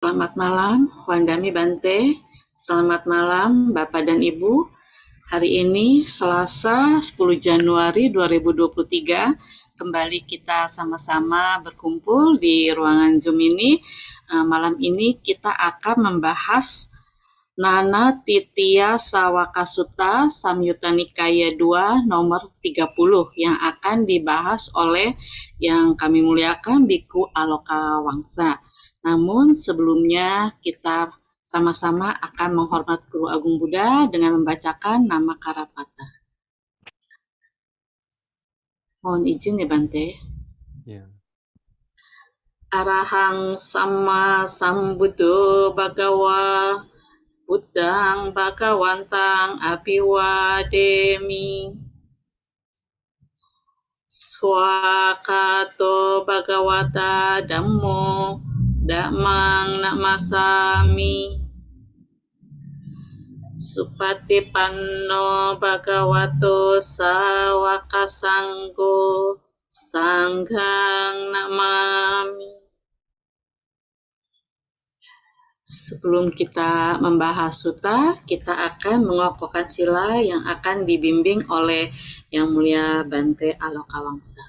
Selamat malam, Wandami Bante. Selamat malam, Bapak dan Ibu. Hari ini Selasa 10 Januari 2023, kembali kita sama-sama berkumpul di ruangan Zoom ini. Malam ini kita akan membahas Nana Titiya Sawaka Sutta Samyutta Nikaya 2 nomor 30 yang akan dibahas oleh yang kami muliakan Biku Aloka Wangsa. Namun sebelumnya kita sama-sama akan menghormat Guru Agung Buddha dengan membacakan nama Karapata. Mohon izin ya Bante. Ya. Arahang Sama Sambuddho Bhagawa Buddhang Bhagawantang Abiwademi. Swakato Bhagawata Dhammo Dhammang Namasami. Supatipanno Bhagavato Sawaka Sanggo Sanghang Namami. Sebelum kita membahas sutta, kita akan mengokohkan sila yang akan dibimbing oleh Yang Mulia Bante Aloka Wangsa.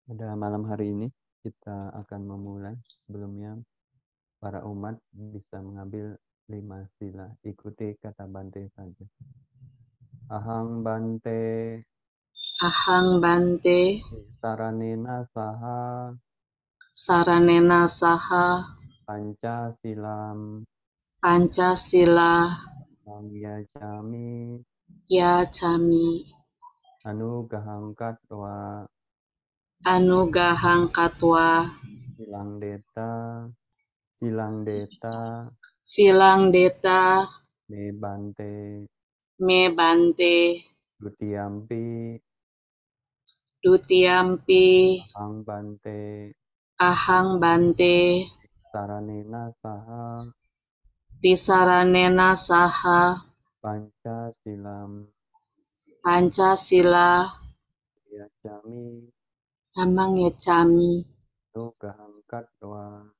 Pada malam hari ini kita akan memulai. Sebelumnya para umat bisa mengambil 5 sila. Ikuti kata Bante saja. Ahang Bante. Ahang Bante. Saranena saha. Saranena saha. Pancasilam. Pancasila. Yacami. Yacami. Anugahang katwa. Anugahang katwa. Silang deta. Silang deta. Silang deta. Me Bante. Me Bante. Dutiampi. Dutiampi. Ahang Bante. Ahang Bante. Saranena saha. Tisaranena saha. Pancasilam. Pancasila. Yacami. Amang yacami. Anugahang katwa.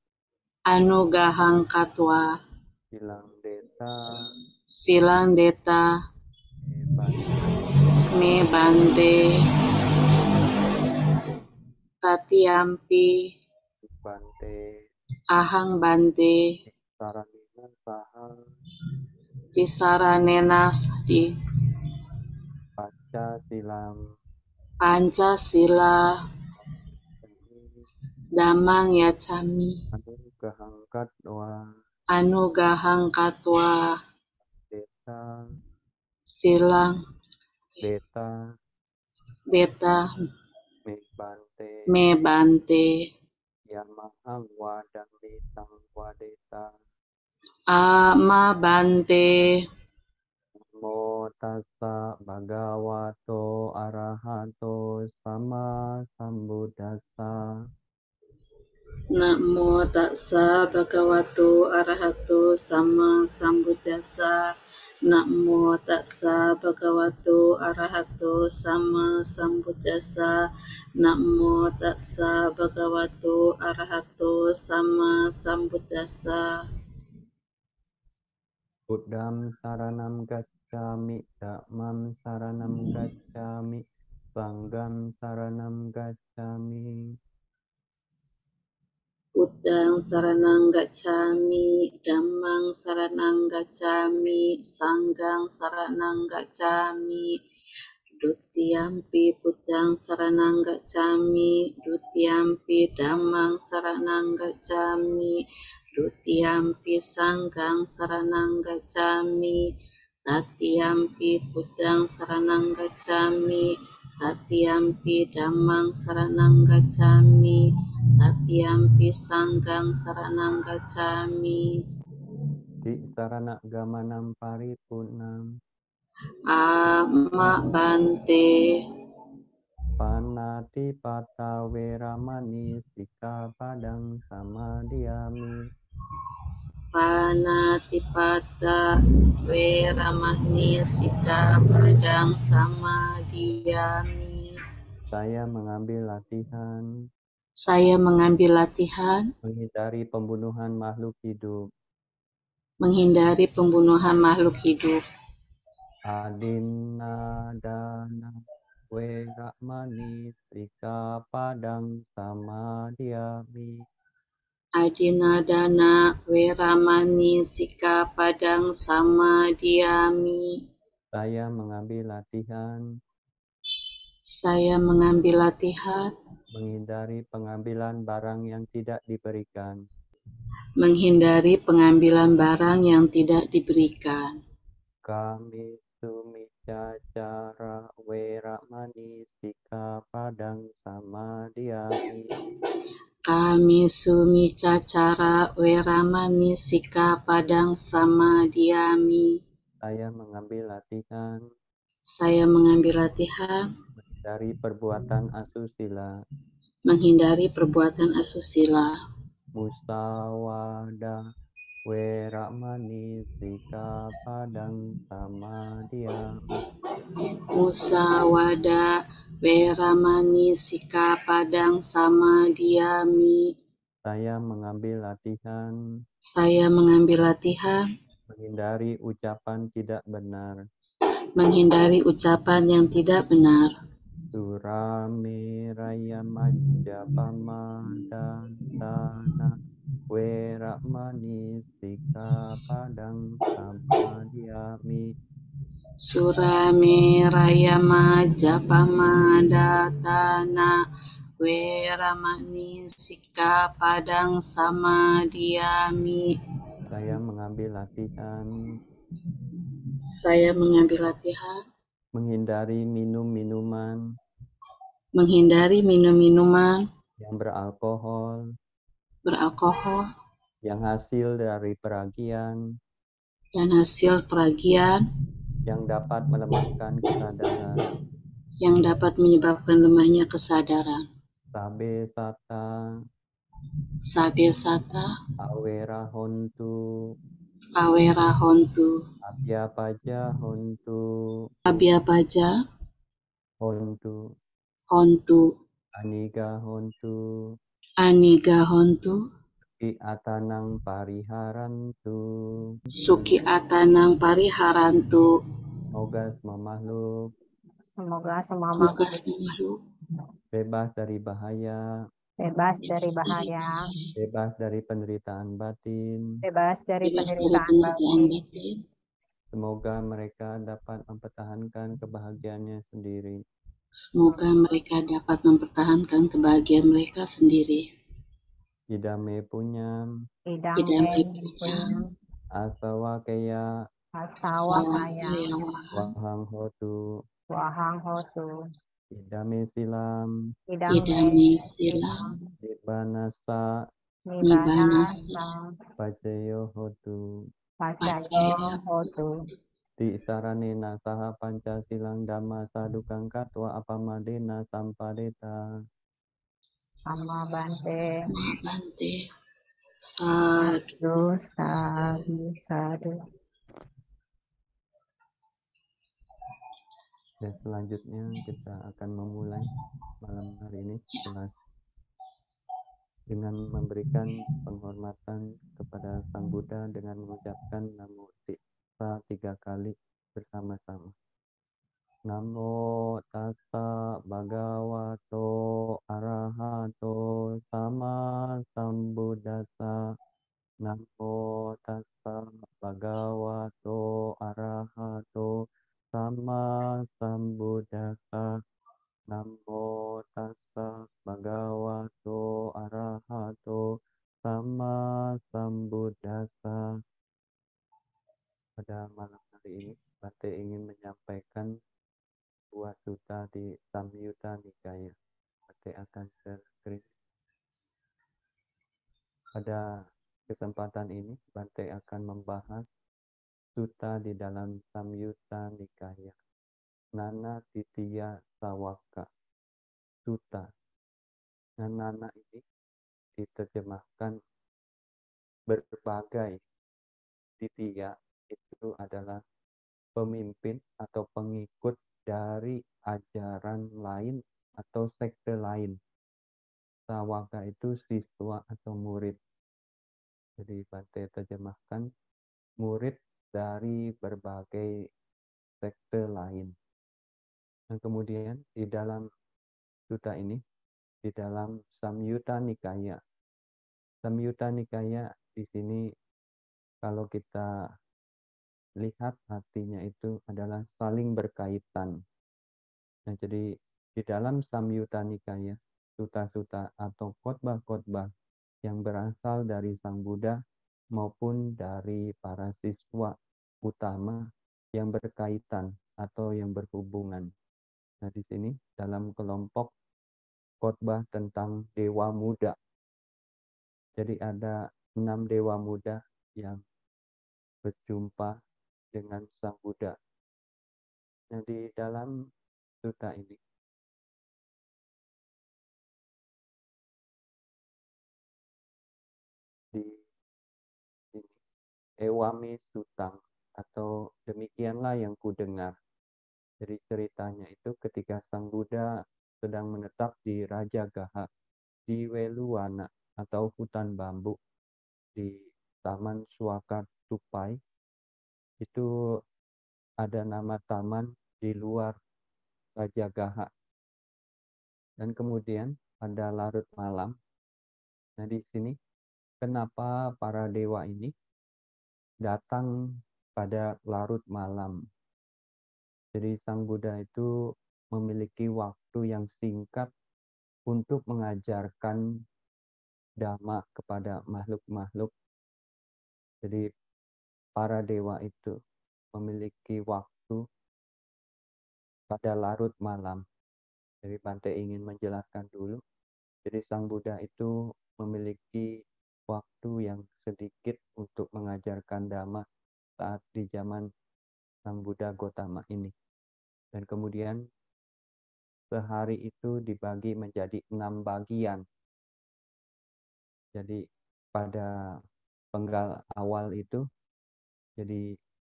Anugahang katwa. Silang deta. Silang deta. Me Bante. Tatiampi. Bante. Ahang Bante. Saranena saha. Tisaranena di. Pancasilam. Pancasila. Damang yacami. Anugahang katwa. Anugahang katwa. Deta. Silang Deta. deta. Me Bante. Me Bante. Yamahang wadami sang wadeta. Ama Bante. Namo tassa bhagavato arahato sama sambuddhassa. Namo tassa bhagavato arahato sama sambuddhassa. Namo tassa bhagavato arahato sama sambuddhassa. Namo tassa bhagavato arahato sama sambuddhassa. Buddham saranam gacchami, dhammam saranam gacchami, sangham saranam gacchami. Buddhang saranang gacchami, dhammang saranang gacchami, sanghang saranang gacchami. Dutiyampi Buddhang saranang gacchami, dutiyampi dhammang saranang gacchami, dutiyampi sanghang saranang gacchami, tatiyampi Buddhang saranang gacchami, tatiyampi dhammang saranang gacchami, tatiyampi sanghang saranang gacchami. Di sarana gamanam paripurnam. Ama Bante. Panati pata veramani sikkhapadang samadhiyami. Panatipata Veramani Sikkhapadang Samadhiyami. Saya mengambil latihan Saya mengambil latihan menghindari pembunuhan makhluk hidup. menghindari pembunuhan makhluk hidup. Adinadana Weramani Sikapadang Samadhyami. Adinadana Weramani Sikapadang Samadhyami. Saya mengambil latihan Saya mengambil latihan menghindari pengambilan barang yang tidak diberikan. menghindari pengambilan barang yang tidak diberikan. Kami sumicacara Weramani Sikapadang Samadhyami. Kami sumicacara Weramani Sikapadang Samadhyami. Saya mengambil latihan Saya mengambil latihan menghindari perbuatan asusila, menghindari perbuatan asusila, musawada, Weramani Sikapadang Samadhyami. musawada, Weramani Sikapadang Samadhyami. Saya mengambil latihan Saya mengambil latihan menghindari ucapan tidak benar. menghindari ucapan yang tidak benar. Suramiraya Majapamadanana Weramani Sikapadang Samadhyami. Surameraya Majapamadatana Weramani Sikapadang Samadhyami. Saya mengambil latihan Saya mengambil latihan menghindari minum-minuman menghindari minum-minuman yang beralkohol, yang hasil dari peragian, dan hasil peragian yang dapat melemahkan kesadaran. yang dapat menyebabkan lemahnya kesadaran. Sabe sata, Sabesata, awera hontu, Awera Hontu, abhyapaja hontu, Abhyapaja hontu, Hontu, aniga hontu, Aniga Hontu, i atanang pariharantu. Suki Atanang Pariharantu. Semoga semua makhluk Semoga semua Semoga makhluk semua makhluk bebas dari bahaya, bebas dari bahaya, bebas dari penderitaan batin. bebas dari bebas dari penderitaan penderitaan batin. batin. Semoga mereka dapat mempertahankan kebahagiaannya sendiri. Semoga mereka dapat mempertahankan kebahagiaan mereka sendiri. Idame punya, Idang Idame punya punya, asawa kaya, asawa kaya, wahang hotu, wahang hotu, idame silam, idang Idame silam, dibanasa, nibana Nibanasa, paceyo hotu. pacayo hotu. Di saranena saha pancasilang dhamma sadukang katwa apamadena sampadeta. Sama bante, Bante, Sadhu. sadu, sadu. Dan selanjutnya kita akan memulai malam hari ini dengan memberikan penghormatan kepada Sang Buddha dengan mengucapkan Namo Tissa 3 kali bersama-sama. Namo tassa bhagavato arahato sama sambuddhassa. Namo tassa bhagavato arahato sama sambuddhassa. Namo tassa bhagavato arahato sama sambuddhassa. Pada malam hari ini, Bante ingin menyampaikan buah sutta di Samyutta Nikaya. Bante akan share screen. Pada kesempatan ini, Bante akan membahas sutta di dalam Samyutta Nikaya. Nana Titiya Sawaka Sutta. Nah, nana ini diterjemahkan berbagai. Titiya itu adalah pemimpin atau pengikut dari ajaran lain atau sekte lain. sawaka itu siswa atau murid. Jadi Bante terjemahkan murid dari berbagai sekte lain. Dan kemudian di dalam sutta ini, di dalam Samyutta Nikaya. Samyutta Nikaya di sini kalau kita lihat artinya itu adalah saling berkaitan. Nah, jadi di dalam Samyutta Nikaya, sutta-sutta atau khotbah-khotbah yang berasal dari Sang Buddha maupun dari para siswa utama yang berkaitan atau yang berhubungan. Nah, di sini dalam kelompok khotbah tentang Dewa Muda. Jadi ada 6 Dewa Muda yang berjumpa dengan Sang Buddha. Nah, di dalam sutta ini, di sini, Ewame Sutang, atau demikianlah yang kudengar. Jadi ceritanya itu ketika Sang Buddha sedang menetap di Rajagaha, di Weluwana atau hutan bambu, di Taman Suaka Tupai, itu ada nama taman di luar Rajagaha. Dan kemudian pada larut malam, nah di sini kenapa para dewa ini datang pada larut malam? Jadi Sang Buddha itu memiliki waktu yang singkat untuk mengajarkan Dhamma kepada makhluk-makhluk. Jadi para dewa itu memiliki waktu pada larut malam. Jadi Bante ingin menjelaskan dulu. Jadi Sang Buddha itu memiliki waktu yang sedikit untuk mengajarkan Dhamma saat di zaman Sang Buddha Gotama ini. Dan kemudian sehari itu dibagi menjadi 6 bagian. Jadi pada penggal awal itu, jadi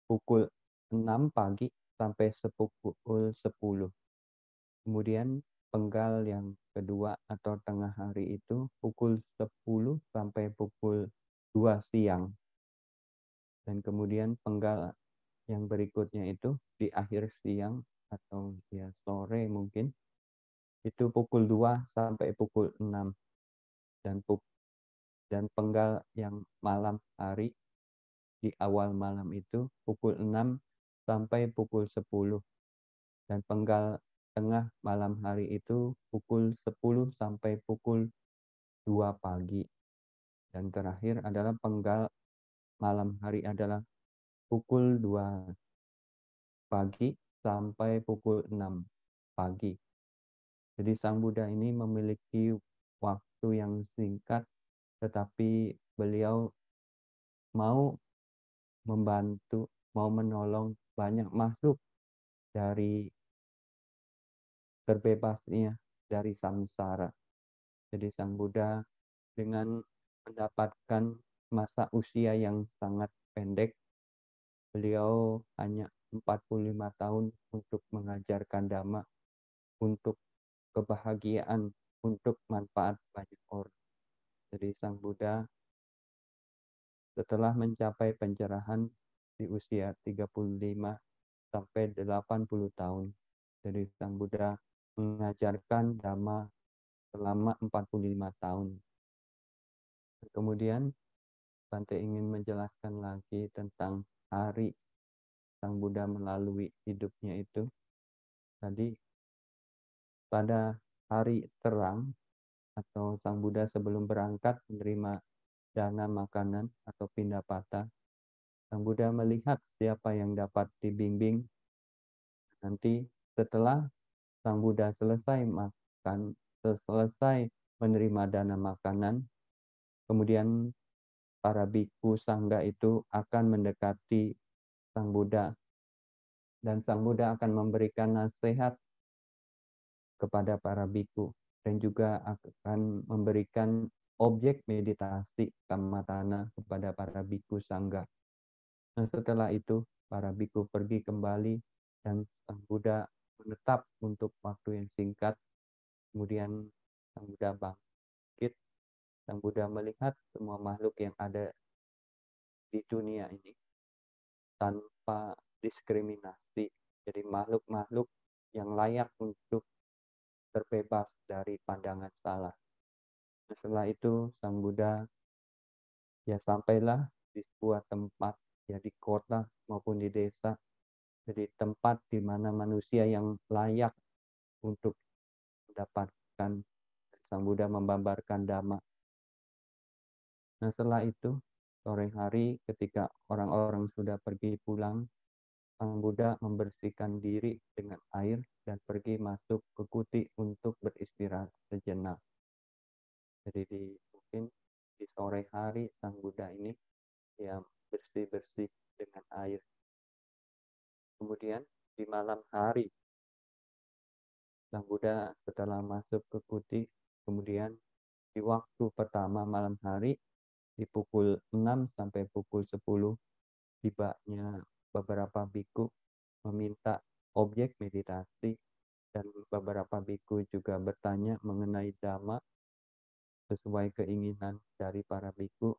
pukul 6 pagi sampai pukul 10. Kemudian penggal yang kedua atau tengah hari itu pukul 10 sampai pukul 2 siang. Dan kemudian penggal yang berikutnya itu di akhir siang atau ya sore mungkin, itu pukul 2 sampai pukul 6. Dan penggal yang malam hari di awal malam itu pukul 6 sampai pukul 10. Dan penggal tengah malam hari itu pukul 10 sampai pukul 2 pagi. Dan terakhir adalah penggal malam hari adalah pukul 2 pagi sampai pukul 6 pagi. Jadi Sang Buddha ini memiliki waktu yang singkat, tetapi beliau mau membantu, mau menolong banyak makhluk dari terbebasnya dari samsara. Jadi Sang Buddha dengan mendapatkan masa usia yang sangat pendek, beliau hanya 45 tahun untuk mengajarkan Dhamma, untuk kebahagiaan, untuk manfaat banyak orang. Jadi Sang Buddha setelah mencapai pencerahan di usia 35 sampai 80 tahun. Jadi Sang Buddha mengajarkan Dhamma selama 45 tahun. Kemudian Bante ingin menjelaskan lagi tentang hari Sang Buddha melalui hidupnya itu. Tadi pada hari terang atau Sang Buddha sebelum berangkat menerima dana makanan atau pindapata, Sang Buddha melihat siapa yang dapat dibimbing. Nanti setelah Sang Buddha selesai makan, selesai menerima dana makanan, kemudian para biku sangga itu akan mendekati Sang Buddha, dan Sang Buddha akan memberikan nasihat kepada para biku dan juga akan memberikan objek meditasi kammatana kepada para biku sangga. Nah, setelah itu para biku pergi kembali dan Sang Buddha menetap untuk waktu yang singkat. Kemudian Sang Buddha Sang Buddha melihat semua makhluk yang ada di dunia ini tanpa diskriminasi. Jadi makhluk-makhluk yang layak untuk terbebas dari pandangan salah. Nah, setelah itu Sang Buddha ya sampailah di sebuah tempat, ya di kota maupun di desa. Jadi tempat di mana manusia yang layak untuk mendapatkan Sang Buddha membabarkan Dhamma. Nah setelah itu sore hari ketika orang-orang sudah pergi pulang, Sang Buddha membersihkan diri dengan air dan pergi masuk ke kuti untuk beristirahat sejenak. Jadi mungkin di sore hari Sang Buddha ini ya bersih-bersih dengan air. Kemudian di malam hari Sang Buddha setelah masuk ke kuti, kemudian di waktu pertama malam hari di pukul 6 sampai pukul 10 tibanya beberapa biku meminta objek meditasi dan beberapa biku juga bertanya mengenai Dhamma sesuai keinginan dari para biku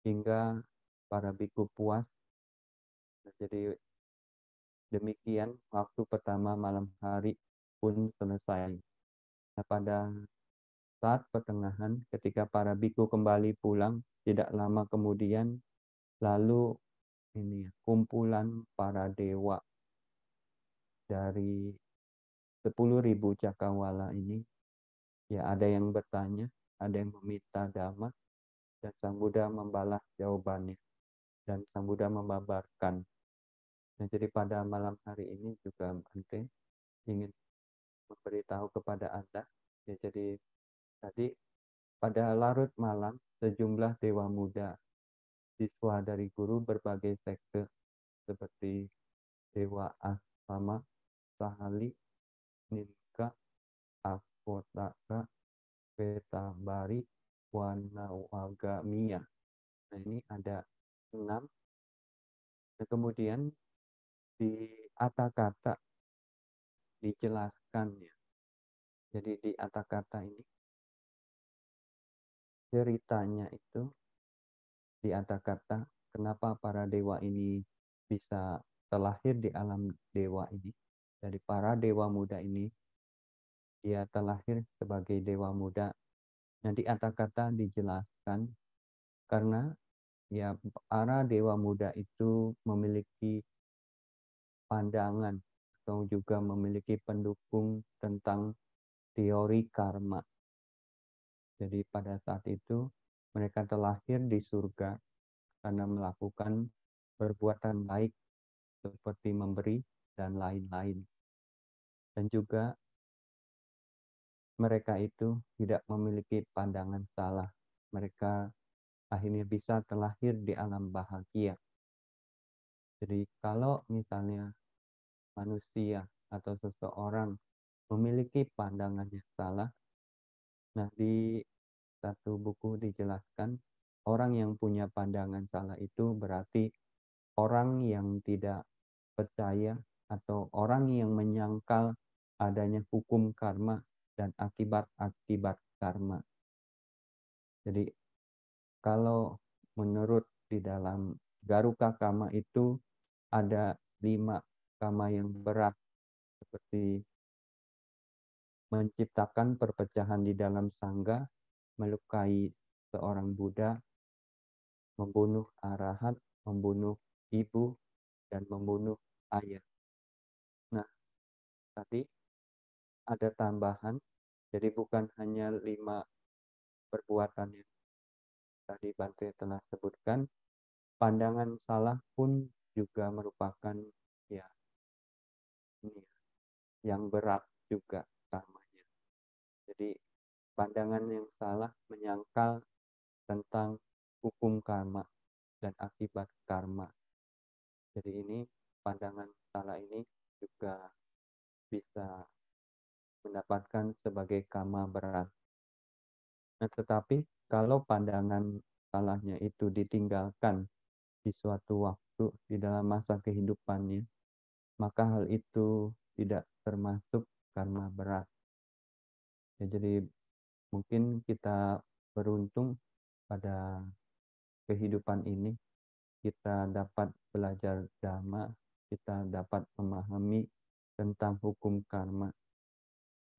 hingga para biku puas. Jadi demikian waktu pertama malam hari pun selesai. Nah, pada saat pertengahan ketika para biku kembali pulang, tidak lama kemudian lalu ini kumpulan para dewa dari 10.000 cakrawala ini ya ada yang bertanya, ada yang meminta Dhamma, dan Sang Buddha membalas jawabannya dan Sang Buddha membabarkan. Nah, jadi pada malam hari ini juga Bante ingin memberitahu kepada Anda ya, jadi tadi pada larut malam sejumlah dewa muda siswa dari guru berbagai sekte seperti Dewa Asama, Sahali, Ninka, Akotaka, Petabari, Wanawagamia. Nah ini ada 6. Nah, kemudian di Atakata dijelaskan ya. Jadi di Atakata ini ceritanya itu di Atakata kenapa para dewa ini bisa terlahir di alam dewa ini. Dari para dewa muda ini dia terlahir sebagai dewa muda. Nah di Atakata dijelaskan karena ya para dewa muda itu memiliki pandangan atau juga memiliki pendukung tentang teori karma. Jadi pada saat itu mereka terlahir di surga karena melakukan perbuatan baik seperti memberi dan lain-lain. Dan juga mereka itu tidak memiliki pandangan salah. Mereka akhirnya bisa terlahir di alam bahagia. Jadi kalau misalnya manusia atau seseorang memiliki pandangan yang salah, nah di satu buku dijelaskan orang yang punya pandangan salah itu berarti orang yang tidak percaya atau orang yang menyangkal adanya hukum karma dan akibat-akibat karma. Jadi kalau menurut di dalam Garuka Kama itu ada 5 kama yang berat seperti menciptakan perpecahan di dalam sangga, melukai seorang Buddha, membunuh arahat, membunuh ibu, dan membunuh ayah. Nah, tadi ada tambahan, jadi bukan hanya 5 perbuatan yang tadi Bante telah sebutkan, pandangan salah pun juga merupakan ya ini yang berat juga karmanya. Jadi pandangan yang salah menyangkal tentang hukum karma dan akibat karma. Jadi ini pandangan salah ini juga bisa mendapatkan sebagai karma berat. Nah, tetapi kalau pandangan salahnya itu ditinggalkan di suatu waktu di dalam masa kehidupannya, maka hal itu tidak termasuk karma berat. Ya, jadi mungkin kita beruntung pada kehidupan ini kita dapat belajar Dhamma, kita dapat memahami tentang hukum karma.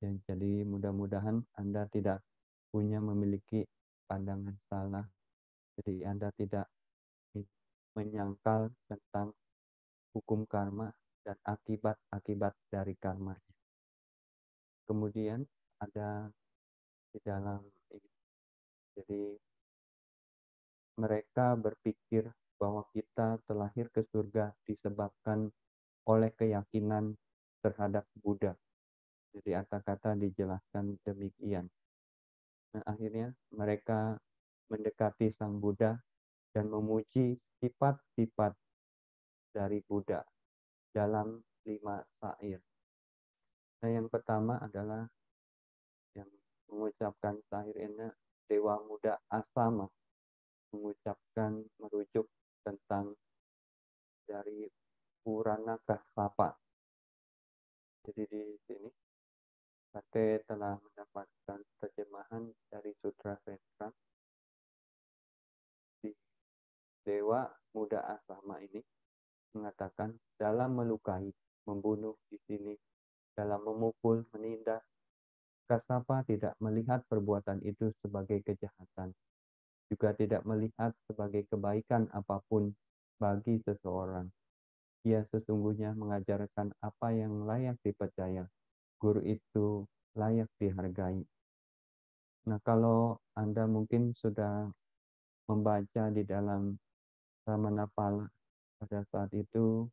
Ya, jadi mudah-mudahan Anda tidak memiliki pandangan salah. Jadi Anda tidak menyangkal tentang hukum karma dan akibat-akibat dari karma. Kemudian ada di dalam ini. Jadi mereka berpikir bahwa kita terlahir ke surga disebabkan oleh keyakinan terhadap Buddha. Jadi kata-kata dijelaskan demikian. Nah, akhirnya mereka mendekati Sang Buddha dan memuji sifat-sifat dari Buddha dalam 5 syair. Nah, yang pertama adalah yang mengucapkan syair ini Dewa Muda Asama, mengucapkan merujuk tentang dari Purana Kassapa. Jadi di sini Bante telah mendapatkan terjemahan dari Sutra Sestra. Di Dewa Muda Asama ini mengatakan dalam melukai, membunuh di sini, dalam memukul, menindas, Kassapa tidak melihat perbuatan itu sebagai kejahatan, juga tidak melihat sebagai kebaikan apapun bagi seseorang. Ia sesungguhnya mengajarkan apa yang layak dipercaya. Guru itu layak dihargai. Nah, kalau Anda mungkin sudah membaca di dalam Ramanapala pada saat itu,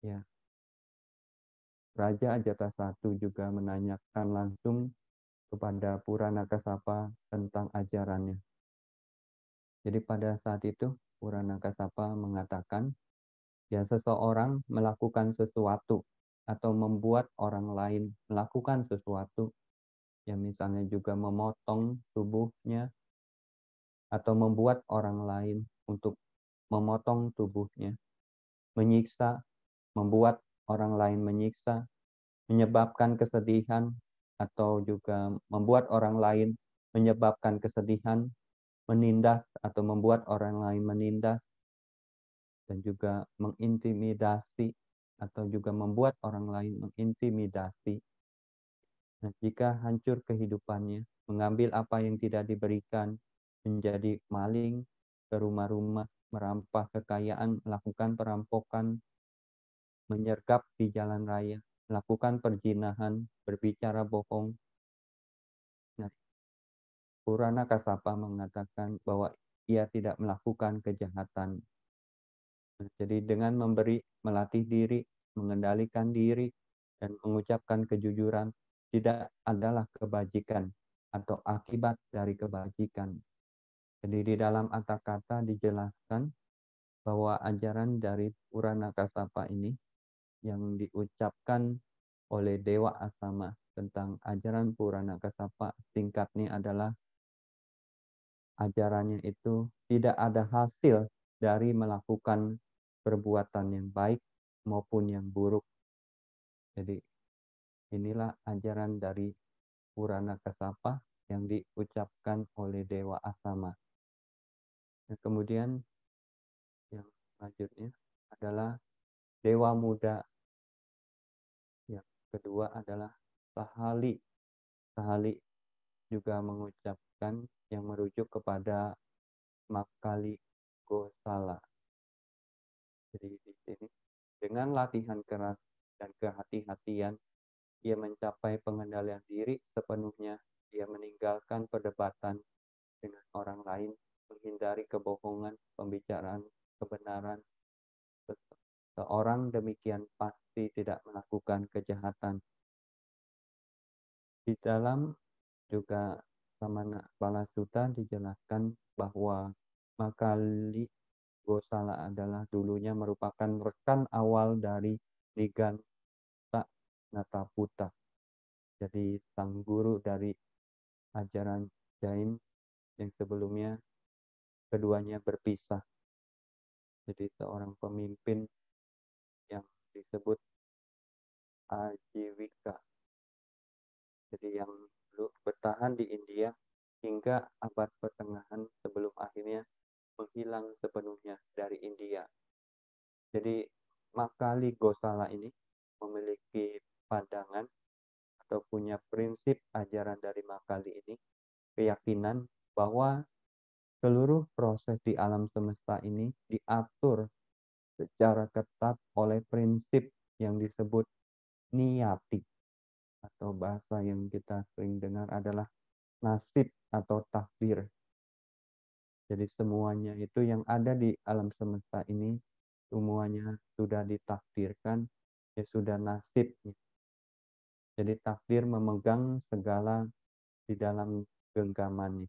ya, Raja Ajatasattu juga menanyakan langsung kepada Purana Kassapa tentang ajarannya. Jadi pada saat itu Purana Kassapa mengatakan, ya seseorang melakukan sesuatu atau membuat orang lain melakukan sesuatu, ya misalnya juga memotong tubuhnya atau membuat orang lain untuk memotong tubuhnya, menyiksa, membuat orang lain menyiksa, menyebabkan kesedihan atau juga membuat orang lain menyebabkan kesedihan, menindas atau membuat orang lain menindas, dan juga mengintimidasi atau juga membuat orang lain mengintimidasi. Nah, jika hancur kehidupannya, mengambil apa yang tidak diberikan, menjadi maling ke rumah-rumah, merampas kekayaan, melakukan perampokan, menyergap di jalan raya, melakukan perzinahan, berbicara bohong. Nah, Purana Kassapa mengatakan bahwa ia tidak melakukan kejahatan. Nah, jadi dengan memberi, melatih diri, mengendalikan diri, dan mengucapkan kejujuran tidak adalah kebajikan atau akibat dari kebajikan. Jadi di dalam kata-kata dijelaskan bahwa ajaran dari Purana Kassapa ini yang diucapkan oleh Dewa Asama tentang ajaran Purana Kassapa singkatnya adalah ajarannya itu tidak ada hasil dari melakukan perbuatan yang baik maupun yang buruk. Jadi inilah ajaran dari Purana Kassapa yang diucapkan oleh Dewa Asama. Dan kemudian yang selanjutnya adalah Dewa Muda. Yang kedua adalah Sahali. Sahali juga mengucapkan yang merujuk kepada Makali Gosala. Jadi di sini dengan latihan keras dan kehati-hatian, ia mencapai pengendalian diri sepenuhnya. Ia meninggalkan perdebatan dengan orang lain, menghindari kebohongan, pembicaraan kebenaran. Seorang demikian pasti tidak melakukan kejahatan. Di dalam juga Samana Balasutta dijelaskan bahwa Makali Gosala adalah dulunya merupakan rekan awal dari Niganta Nataputa. Jadi sang guru dari ajaran Jain yang sebelumnya keduanya berpisah. Jadi seorang pemimpin yang disebut Ajivika. Jadi yang dulu bertahan di India, hingga abad pertengahan sebelum akhirnya menghilang sepenuhnya dari India. Jadi Makali Gosala ini memiliki pandangan atau punya prinsip ajaran dari Makali ini, keyakinan bahwa seluruh proses di alam semesta ini diatur secara ketat oleh prinsip yang disebut niyati, atau bahasa yang kita sering dengar adalah nasib atau takdir. Jadi semuanya itu yang ada di alam semesta ini semuanya sudah ditakdirkan, ya sudah nasibnya. Jadi takdir memegang segala di dalam genggamannya.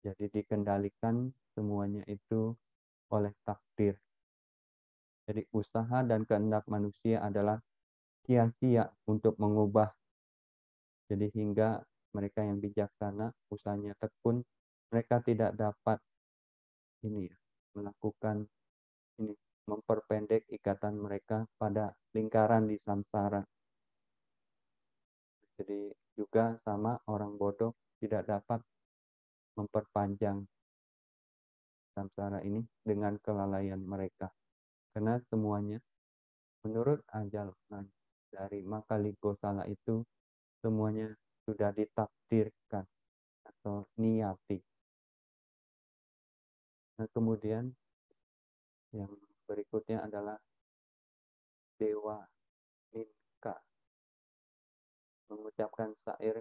Jadi dikendalikan semuanya itu oleh takdir. Jadi usaha dan kehendak manusia adalah sia-sia untuk mengubah. Jadi hingga mereka yang bijaksana, usahanya tekun, mereka tidak dapat ini ya, melakukan ini, memperpendek ikatan mereka pada lingkaran di samsara. Jadi juga sama orang bodoh tidak dapat memperpanjang samsara ini dengan kelalaian mereka. Karena semuanya menurut ajal dari Makali Gosala itu semuanya sudah ditakdirkan atau niyati. Nah kemudian yang berikutnya adalah Dewa Ninka mengucapkan syair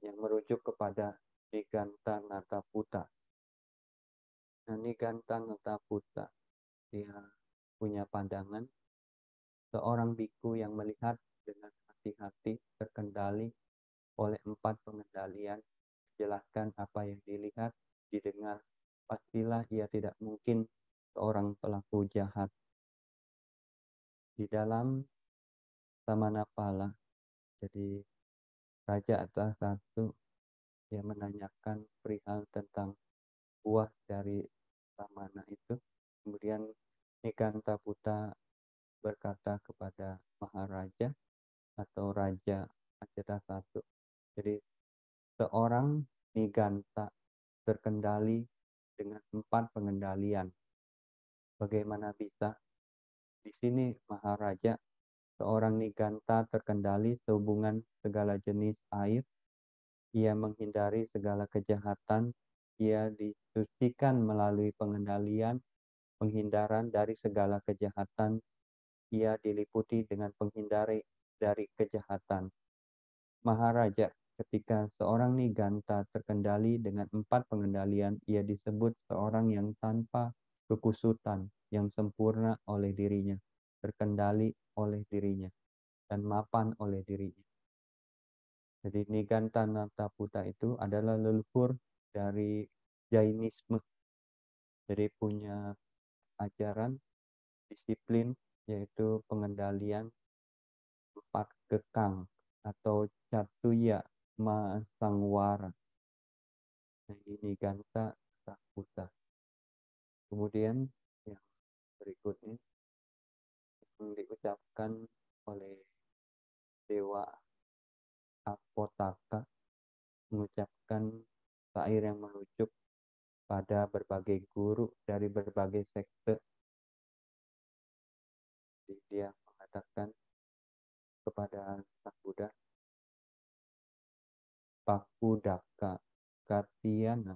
yang merujuk kepada Niganta Nataputa. Nah, Niganta Nataputa dia punya pandangan seorang biku yang melihat dengan hati-hati terkendali oleh 4 pengendalian, jelaskan apa yang dilihat, didengar, pastilah ia tidak mungkin seorang pelaku jahat. Di dalam Samanapala, jadi Raja atas satu yang menanyakan perihal tentang buah dari Samana itu. Kemudian Niganta Puta berkata kepada Maharaja atau Raja Ajatasattu. Jadi seorang Niganta terkendali dengan 4 pengendalian. Bagaimana bisa? Di sini Maharaja, seorang Niganta terkendali sehubungan segala jenis air. Ia menghindari segala kejahatan. Ia disucikan melalui pengendalian, penghindaran dari segala kejahatan. Ia diliputi dengan penghindari dari kejahatan. Maharaja, ketika seorang Niganta terkendali dengan 4 pengendalian, ia disebut seorang yang tanpa kekusutan, yang sempurna oleh dirinya, terkendali oleh dirinya, dan mapan oleh dirinya. Jadi Niganta Nataputa itu adalah leluhur dari Jainisme. Jadi punya ajaran, disiplin, yaitu pengendalian 4 kekang atau Catuya Masangwara. Nah, ini Niganta Nataputa. Kemudian yang berikutnya yang diucapkan oleh Dewa Apotaka, mengucapkan syair yang merujuk pada berbagai guru dari berbagai sekte. Jadi dia mengatakan kepada Sang Buddha, Pakudaka, Katyana,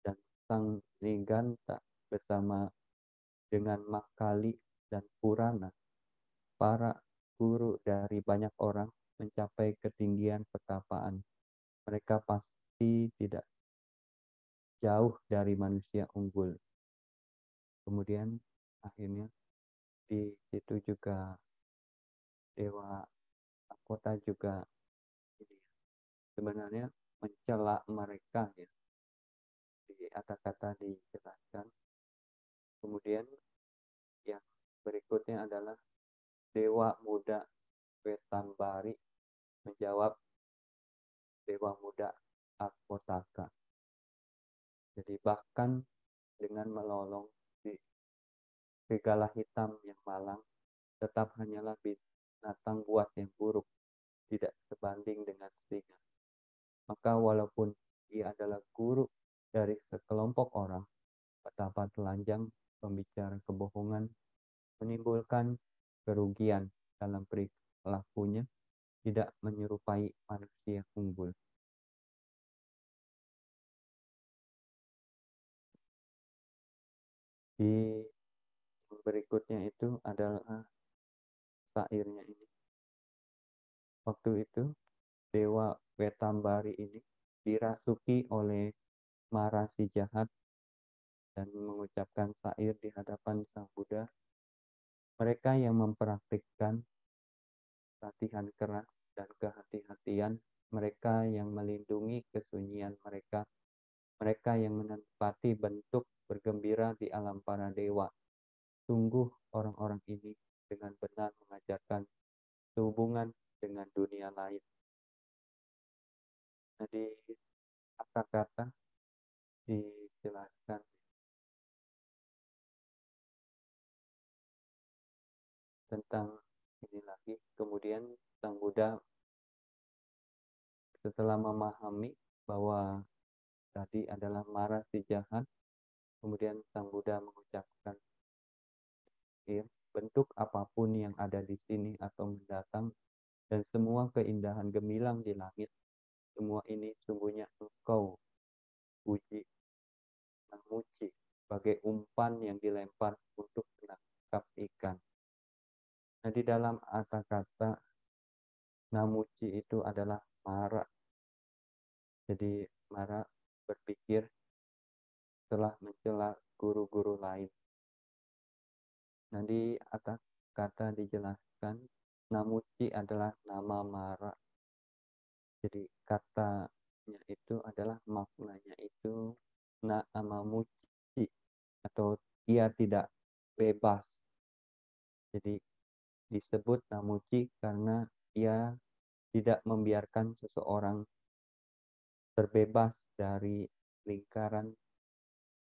dan Sang Niganta bersama dengan Makali dan Purana, para guru dari banyak orang mencapai ketinggian pertapaan. Mereka pasti tidak jauh dari manusia unggul. Kemudian akhirnya di situ juga Dewa Kota juga ini, sebenarnya mencela mereka ya. Di atas kata dijelaskan. Kemudian yang berikutnya adalah Dewa Muda Wetambari menjawab Dewa Muda Akotaka. Jadi bahkan dengan melolong di serigala hitam yang malang, tetap hanyalah binatang buas yang buruk, tidak sebanding dengan singa. Maka walaupun ia adalah guru dari sekelompok orang, betapa telanjang pembicara kebohongan menimbulkan kerugian dalam perilakunya, tidak menyerupai manusia unggul. Di berikutnya itu adalah syairnya ini. Waktu itu Dewa Wetambari ini dirasuki oleh mara si jahat dan mengucapkan syair di hadapan Sang Buddha. Mereka yang mempraktikkan latihan keras dan kehati-hatian, mereka yang melindungi kesunyian mereka, mereka yang menempati bentuk bergembira di alam para dewa. Sungguh orang-orang ini dengan benar mengajarkan sehubungan dengan dunia lain. Jadi kata-kata dijelaskan tentang ini lagi. Kemudian Sang Buddha setelah memahami bahwa tadi adalah mara si jahat, kemudian Sang Buddha mengucapkan, bentuk apapun yang ada di sini atau mendatang, dan semua keindahan gemilang di langit, semua ini sungguhnya engkau puji, memuji, sebagai umpan yang dilempar untuk menangkap ikan. Nah, di dalam kata-kata namuci itu adalah mara. Jadi mara berpikir telah mencela guru-guru lain. Nah, di atas kata dijelaskan, namuci adalah nama mara. Jadi katanya itu adalah maknanya itu namamuci atau ia tidak bebas. Jadi disebut namuci karena ia tidak membiarkan seseorang terbebas dari lingkaran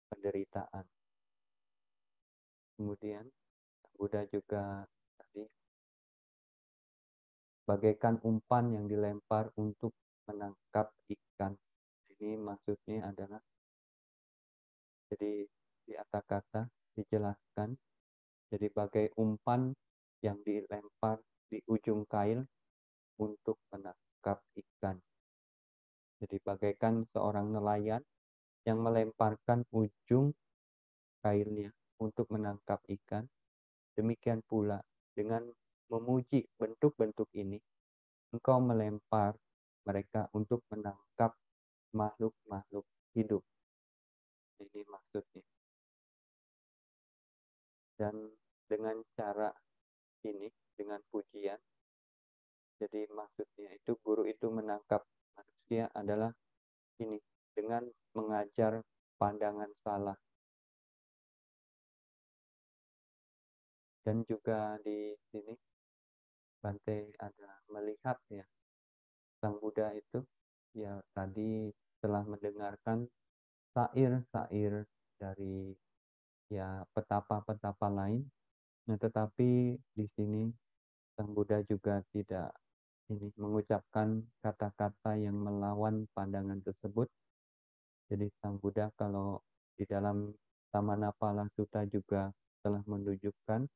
penderitaan. Kemudian Buddha juga tadi bagaikan umpan yang dilempar untuk menangkap ikan. Ini maksudnya adalah, jadi di atas kata dijelaskan, jadi bagai umpan yang dilempar di ujung kail untuk menangkap ikan. Jadi bagaikan seorang nelayan yang melemparkan ujung kailnya untuk menangkap ikan. Demikian pula dengan memuji bentuk-bentuk ini, engkau melempar mereka untuk menangkap makhluk-makhluk hidup. Ini maksudnya. Dan dengan cara ini, dengan pujian, jadi maksudnya itu guru itu menangkap manusia adalah ini, dengan mengajar pandangan salah. Dan juga di sini Bante ada melihat ya, Sang Buddha itu ya tadi telah mendengarkan syair-syair dari ya petapa-petapa lain. Nah, tetapi di sini Sang Buddha juga tidak ini mengucapkan kata-kata yang melawan pandangan tersebut. Jadi Sang Buddha kalau di dalam Samanapala Sutta juga telah menunjukkan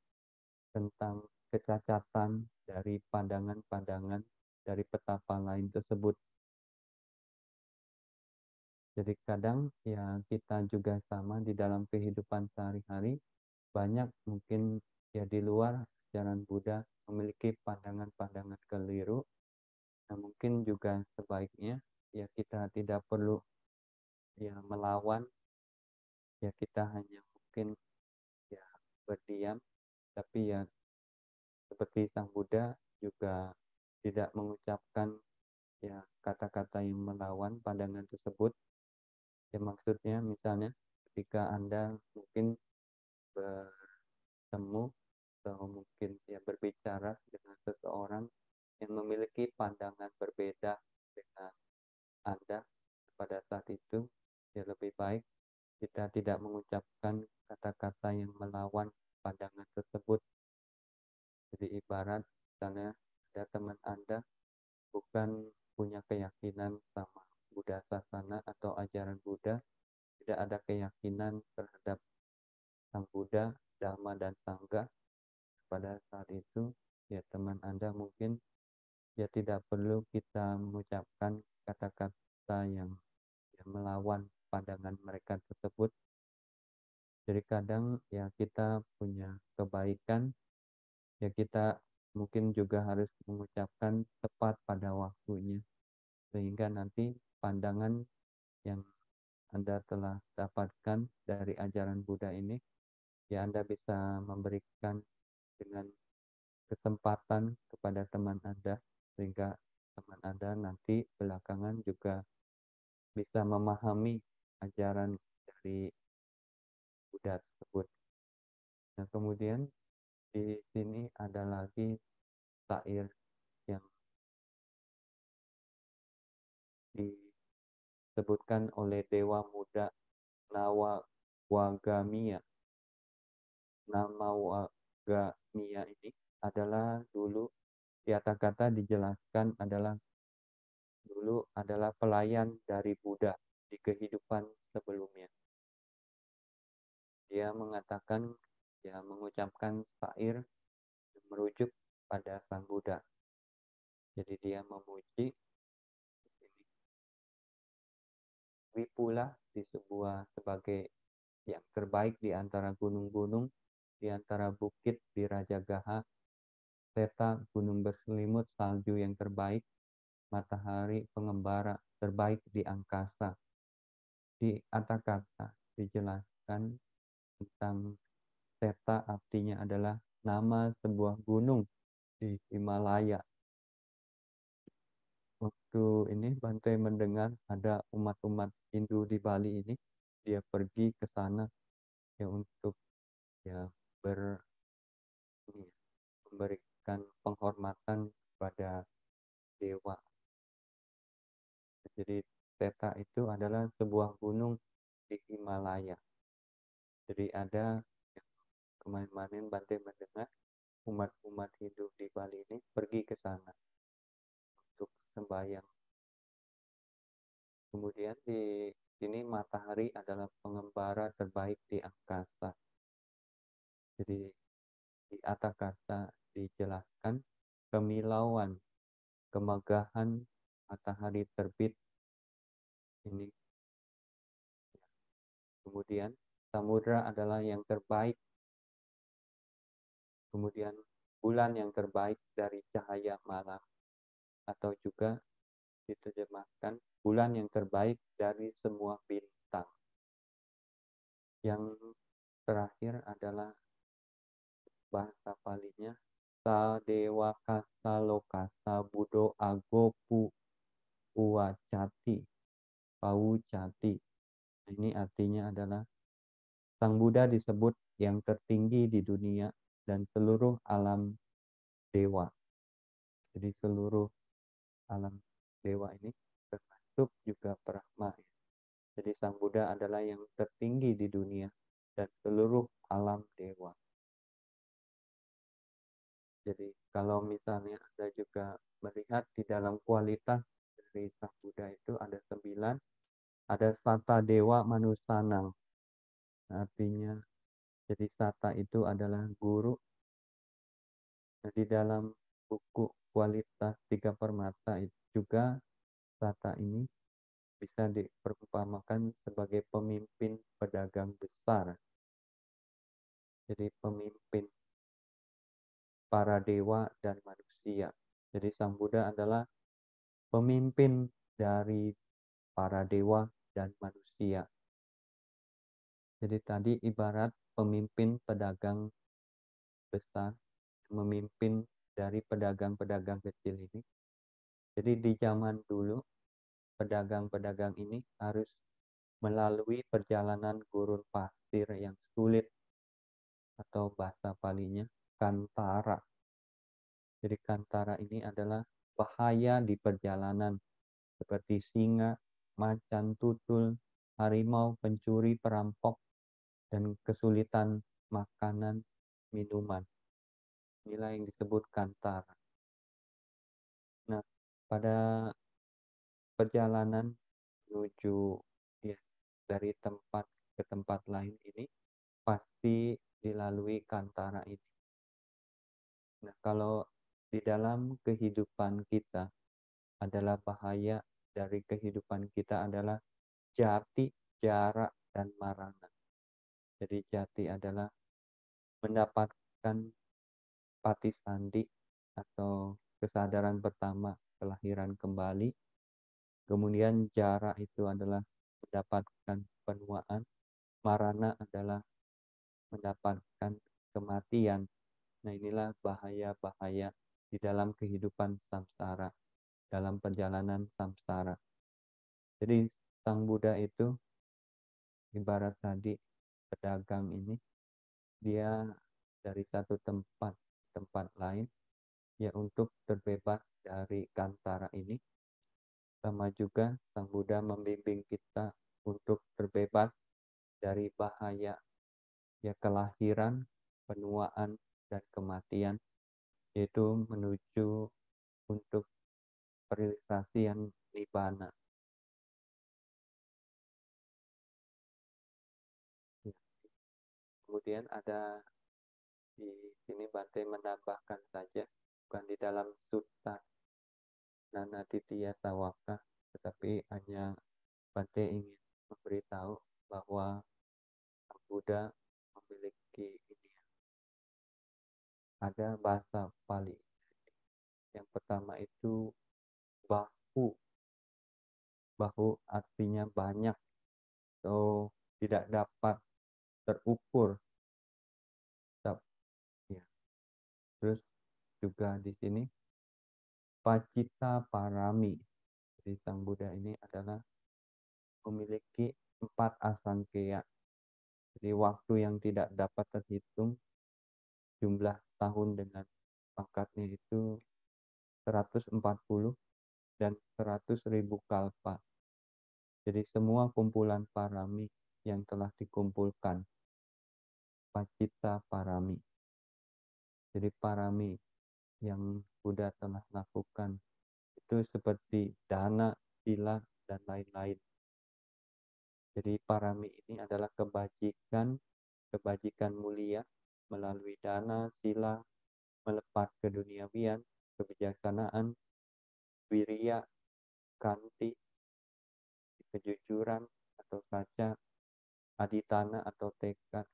tentang kecacatan dari pandangan-pandangan dari petapa lain tersebut. Jadi kadang ya kita juga sama di dalam kehidupan sehari-hari, banyak mungkin ya di luar ajaran Buddha memiliki pandangan-pandangan keliru. Nah, mungkin juga sebaiknya ya kita tidak perlu ya melawan, ya kita hanya mungkin ya berdiam, tapi ya seperti Sang Buddha juga tidak mengucapkan ya kata-kata yang melawan pandangan tersebut. Ya maksudnya misalnya ketika Anda mungkin bertemu atau mungkin ya berbicara dengan seseorang yang memiliki pandangan berbeda dengan Anda pada saat itu, ya lebih baik kita tidak mengucapkan kata-kata yang melawan pandangan tersebut. Jadi ibarat misalnya ada teman Anda bukan punya keyakinan sama Buddha Sasana atau ajaran Buddha, tidak ada keyakinan terhadap Sang Buddha, Dhamma, dan Sangha, pada saat itu, ya teman Anda mungkin ya tidak perlu kita mengucapkan kata-kata yang melawan pandangan mereka tersebut. Jadi kadang ya kita punya kebaikan, ya kita mungkin juga harus mengucapkan tepat pada waktunya, sehingga nanti pandangan yang Anda telah dapatkan dari ajaran Buddha ini, ya Anda bisa memberikan dengan kesempatan kepada teman Anda, sehingga teman Anda nanti belakangan juga bisa memahami ajaran dari Buddha tersebut. Nah, kemudian di sini ada lagi syair yang disebutkan oleh Dewa Muda Nawawagamia. Nama Wagamia ini adalah dulu, di atas kata dijelaskan dulu adalah pelayan dari Buddha di kehidupan sebelumnya. Dia mengatakan, ya mengucapkan syair yang merujuk pada Sang Buddha. Jadi dia memuji Wipula sebagai yang terbaik di antara gunung-gunung, di antara bukit di Rajagaha, Seta gunung berselimut salju yang terbaik, matahari pengembara terbaik di angkasa. Di atas kata dijelaskan tentang Seta, artinya adalah nama sebuah gunung di Himalaya. Waktu ini Bante mendengar ada umat-umat Hindu di Bali ini, dia pergi ke sana ya untuk ya memberikan penghormatan kepada dewa. Jadi Seta itu adalah sebuah gunung di Himalaya. Jadi ada yang kemarin Bante mendengar umat-umat Hindu di Bali ini pergi ke sana untuk sembahyang. Kemudian di sini matahari adalah pengembara terbaik di angkasa. Jadi di atas kata dijelaskan kemilauan, kemegahan matahari terbit ini. Kemudian samudra adalah yang terbaik. Kemudian bulan yang terbaik dari cahaya malam, atau juga diterjemahkan bulan yang terbaik dari semua bintang. Yang terakhir adalah bahasa Palinya Sadewa Kasa Lokasa Budo Agopu Uwacati Paucati. Ini artinya adalah Sang Buddha disebut yang tertinggi di dunia dan seluruh alam dewa. Jadi seluruh alam dewa ini termasuk juga Brahma. Jadi Sang Buddha adalah yang tertinggi di dunia dan seluruh alam dewa. Jadi kalau misalnya Anda juga melihat di dalam kualitas dari Sang Buddha itu ada 9. Ada Sata Dewa Manusanang. Artinya, jadi Sata itu adalah guru. Nah, di dalam buku kualitas 3 permata itu juga Sata ini bisa diperumpamakan sebagai pemimpin pedagang besar. Jadi pemimpin para dewa dan manusia. Jadi Sang Buddha adalah pemimpin dari para dewa dan manusia. Jadi tadi ibarat pemimpin pedagang besar, memimpin dari pedagang-pedagang kecil ini. Jadi di zaman dulu, pedagang-pedagang ini harus melalui perjalanan gurun pasir yang sulit, atau bahasa Palinya kantara. Jadi kantara ini adalah bahaya di perjalanan, seperti singa, macan tutul, harimau, pencuri, perampok, dan kesulitan makanan, minuman. Inilah yang disebut kantara. Nah, pada perjalanan menuju ya, dari tempat ke tempat lain ini pasti dilalui kantara ini. Nah, kalau di dalam kehidupan kita adalah bahaya dari kehidupan kita adalah jati, jarak, dan marana. Jadi jati adalah mendapatkan patisandi atau kesadaran pertama kelahiran kembali. Kemudian jarak itu adalah mendapatkan penuaan. Marana adalah mendapatkan kematian. Nah, inilah bahaya-bahaya di dalam kehidupan samsara, dalam perjalanan samsara. Jadi Sang Buddha itu ibarat tadi pedagang ini, dia dari satu tempat ke tempat lain ya untuk terbebas dari kantara ini. Sama juga Sang Buddha membimbing kita untuk terbebas dari bahaya ya kelahiran, penuaan, dan kematian, yaitu menuju untuk perealisasian nibbana. Ya. Kemudian ada di sini Bante menambahkan saja, bukan di dalam sutta Nanatitiya Sawaka, tetapi hanya Bante ingin memberitahu bahwa Sang Buddha memiliki ini, ada bahasa Pali. Yang pertama itu bahu. Bahu artinya banyak atau tidak dapat terukur. Ya. Terus juga di sini Pacita Parami. Jadi Sang Buddha ini adalah memiliki 4 asangkeya. Jadi waktu yang tidak dapat terhitung, jumlah tahun dengan pangkatnya itu 140 dan 100.000 kalpa. Jadi semua kumpulan parami yang telah dikumpulkan, Pacita Parami. Jadi parami yang Buddha telah lakukan itu seperti dana, sila, dan lain-lain. Jadi parami ini adalah kebajikan mulia melalui dana, sila, melepas keduniawian, kebijaksanaan, wiriya, kanti, kejujuran atau saca, aditana atau tekad,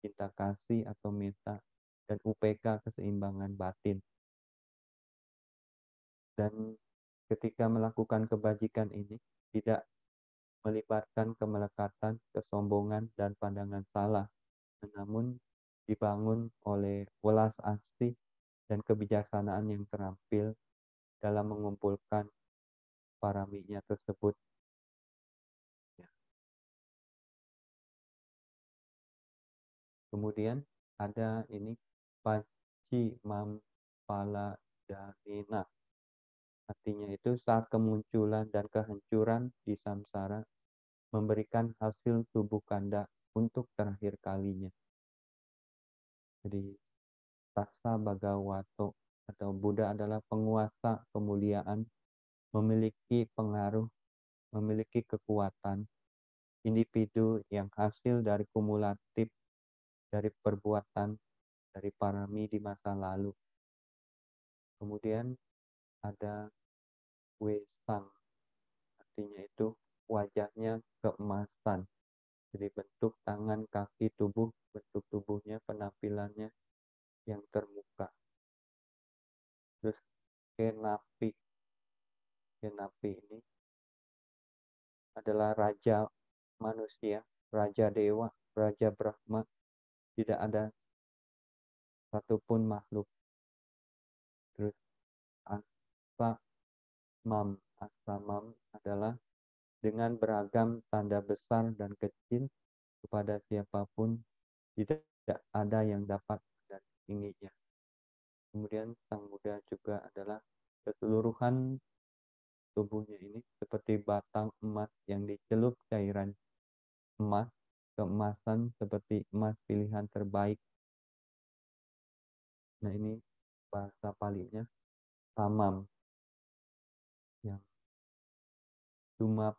cinta kasih atau meta, dan UPK keseimbangan batin. Dan ketika melakukan kebajikan ini tidak melibatkan kemelekatan, kesombongan, dan pandangan salah, namun dibangun oleh welas asih dan kebijaksanaan yang terampil dalam mengumpulkan paraminya tersebut. Ya. Kemudian ada ini Paci Mampala Danina. Artinya itu saat kemunculan dan kehancuran di samsara memberikan hasil tubuh kanda untuk terakhir kalinya. Jadi Tassa Bhagavato atau Buddha adalah penguasa kemuliaan, memiliki pengaruh, memiliki kekuatan, individu yang hasil dari kumulatif dari perbuatan dari parami di masa lalu. Kemudian ada Wesang, artinya itu wajahnya keemasan. Jadi bentuk tangan, kaki, tubuh, bentuk tubuhnya, penampilannya yang termuka. Terus Kenapi. Kenapi ini adalah raja manusia, raja dewa, raja Brahma. Tidak ada satupun makhluk. Terus Asamam. Asamam adalah dengan beragam tanda besar dan kecil kepada siapapun, tidak ada yang dapat mendampinginya. Kemudian Sang Buddha juga adalah keseluruhan tubuhnya ini seperti batang emas yang dicelup cairan emas, keemasan seperti emas pilihan terbaik. Nah, ini bahasa Palinya samam, yang cuma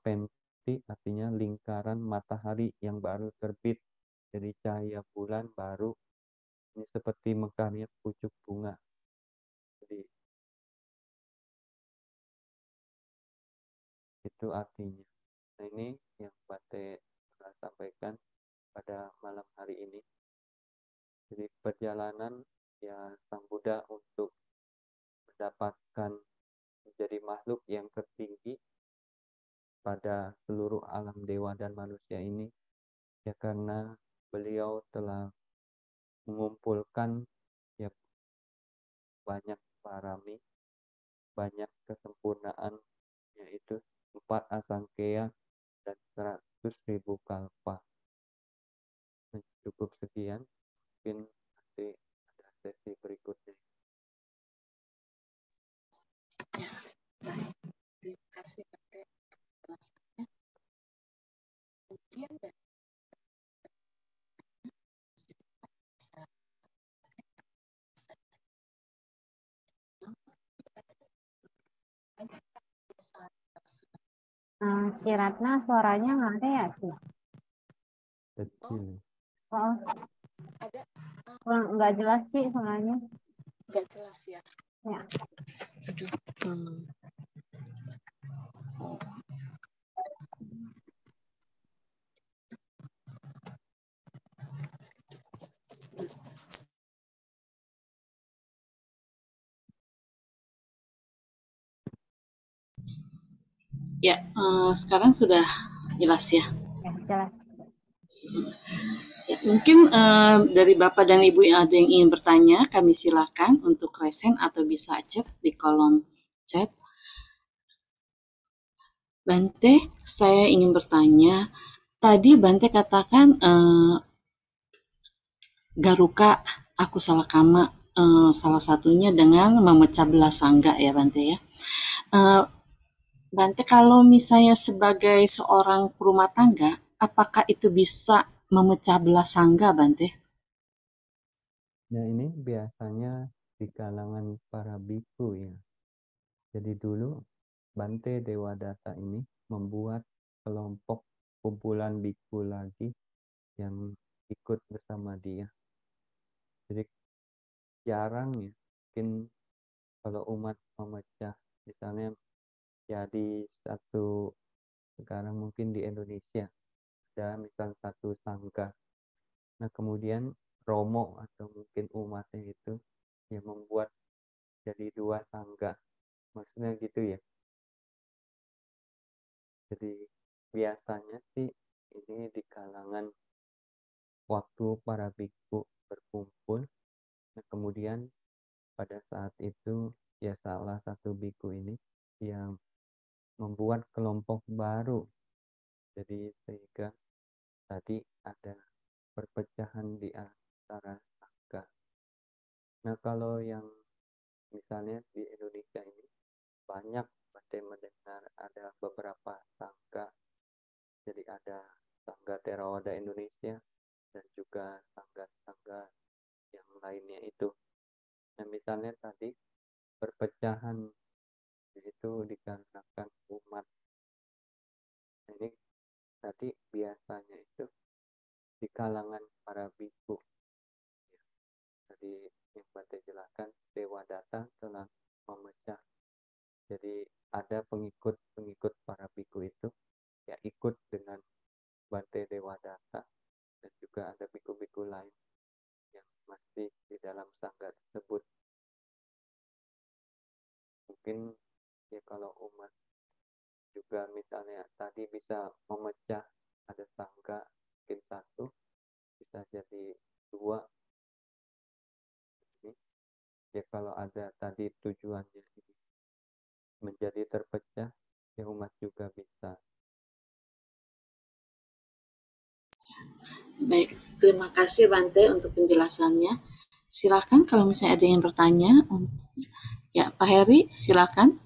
Mukti artinya lingkaran matahari yang baru terbit. Jadi cahaya bulan baru. Ini seperti mekarnya pucuk bunga. Jadi itu artinya. Nah, ini yang Bante sampaikan pada malam hari ini. Jadi perjalanan ya Sang Buddha untuk mendapatkan menjadi makhluk yang tertinggi pada seluruh alam dewa dan manusia ini, ya karena beliau telah mengumpulkan ya banyak parami, banyak kesempurnaan, yaitu 4 asangkeya dan 100.000 kalpa. Nah, cukup sekian, mungkin nanti ada sesi berikutnya. Ya, baik. Terima kasih Bante. Kemudian Ciratna suaranya nggak ada ya sih? Kecil. Oh, ada kurang nggak jelas sih suaranya. nggak jelas ya. Ya. Aduh. Oh. Ya, sekarang sudah jelas ya. Ya, jelas. Ya, mungkin dari Bapak dan Ibu yang ada yang ingin bertanya, kami silakan untuk resen atau bisa chat di kolom chat. Bante, saya ingin bertanya. Tadi Bante katakan Garuka, aku salah kama, salah satunya dengan memecah belah sangga ya Bante ya. Bante, kalau misalnya sebagai seorang perumah tangga, apakah itu bisa memecah belah sangga, Bante? Ya, ini biasanya di kalangan para biku ya. Jadi dulu Bante Dewadatta ini membuat kelompok kumpulan biku lagi yang ikut bersama dia. Jadi jarang ya, mungkin kalau umat memecah, misalnya jadi satu, sekarang mungkin di Indonesia ada misal satu sangga. Nah kemudian romo atau mungkin umatnya itu yang membuat jadi 2 sangga. Maksudnya gitu ya. Jadi biasanya sih ini di kalangan waktu para biku berkumpul. Nah kemudian pada saat itu ya salah satu biku ini yang membuat kelompok baru. Jadi sehingga tadi ada perpecahan di antara sangga. Nah kalau yang misalnya di Indonesia ini banyak Bante mendengar ada beberapa sangga. Jadi ada sangga Theravada Indonesia dan juga sangga-sangga yang lainnya itu. Nah misalnya tadi perpecahan itu dikarenakan umat. Nah, ini tadi biasanya itu di kalangan para biku. Tadi yang Bante jelaskan, Dewadatta telah memecah. Jadi ada pengikut-pengikut para biku itu ya ikut dengan Bante Dewadatta, dan juga ada biku-biku lain yang masih di dalam sangga tersebut. Mungkin ya kalau umat juga misalnya tadi bisa memecah, ada sangga mungkin 1, bisa jadi 2. Ya kalau ada tadi tujuannya ini menjadi terpecah, ya umat juga bisa. Baik, terima kasih Bante untuk penjelasannya. Silakan kalau misalnya ada yang bertanya. Ya, Pak Heri, silakan.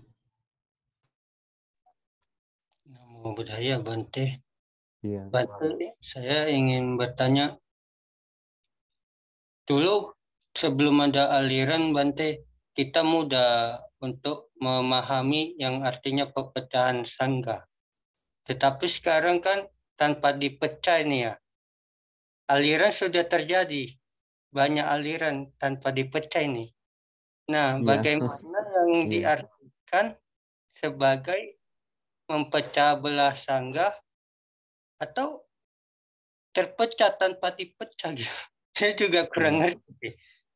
Namo Buddhaya Bante. Iya. Bante, saya ingin bertanya. Dulu sebelum ada aliran Bante, kita mudah untuk memahami yang artinya pepecahan sangga. Tetapi sekarang kan tanpa dipecah ini ya, aliran sudah terjadi, banyak aliran tanpa dipecah ini. Nah, Iya, bagaimana yang iya, diartikan sebagai memecah belah sangga atau terpecah tanpa dipecah gitu? Saya juga kurang iya, ngerti.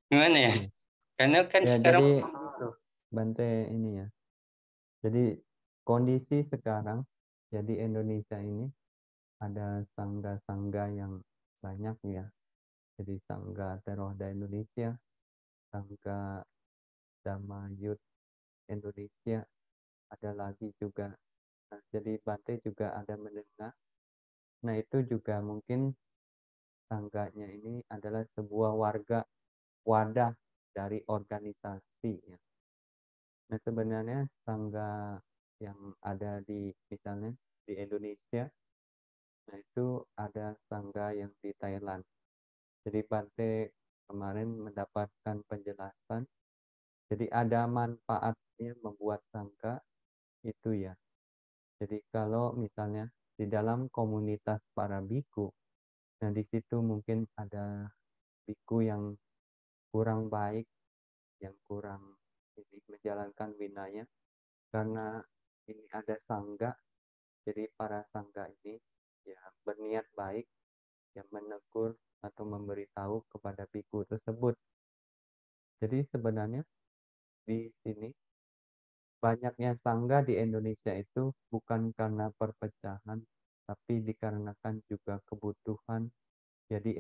Gimana ya? iya. Karena kan Ya, sekarang jadi begitu. Bante ini ya. Jadi kondisi sekarang, jadi Indonesia ini ada sangga-sangga yang banyak ya. Jadi Sangga Teroda Indonesia, Sangga Damayut Indonesia, ada lagi juga. Nah, jadi Bante juga ada mendengar. Nah, itu juga mungkin sangganya ini adalah sebuah wadah dari organisasi ya. Nah, sebenarnya sangga yang ada di misalnya di Indonesia, nah itu ada sangga yang di Thailand. Jadi Bante kemarin mendapatkan penjelasan. Jadi ada manfaatnya membuat sangga itu ya. Jadi kalau misalnya di dalam komunitas para biku, nah di situ mungkin ada biku yang kurang baik, yang kurang ini menjalankan winaya, karena ini ada sangga, jadi para sangga ini ya berniat baik, yang menegur atau memberitahu kepada biku tersebut. Jadi sebenarnya di sini banyaknya sangga di Indonesia itu bukan karena perpecahan, tapi dikarenakan juga kebutuhan. Jadi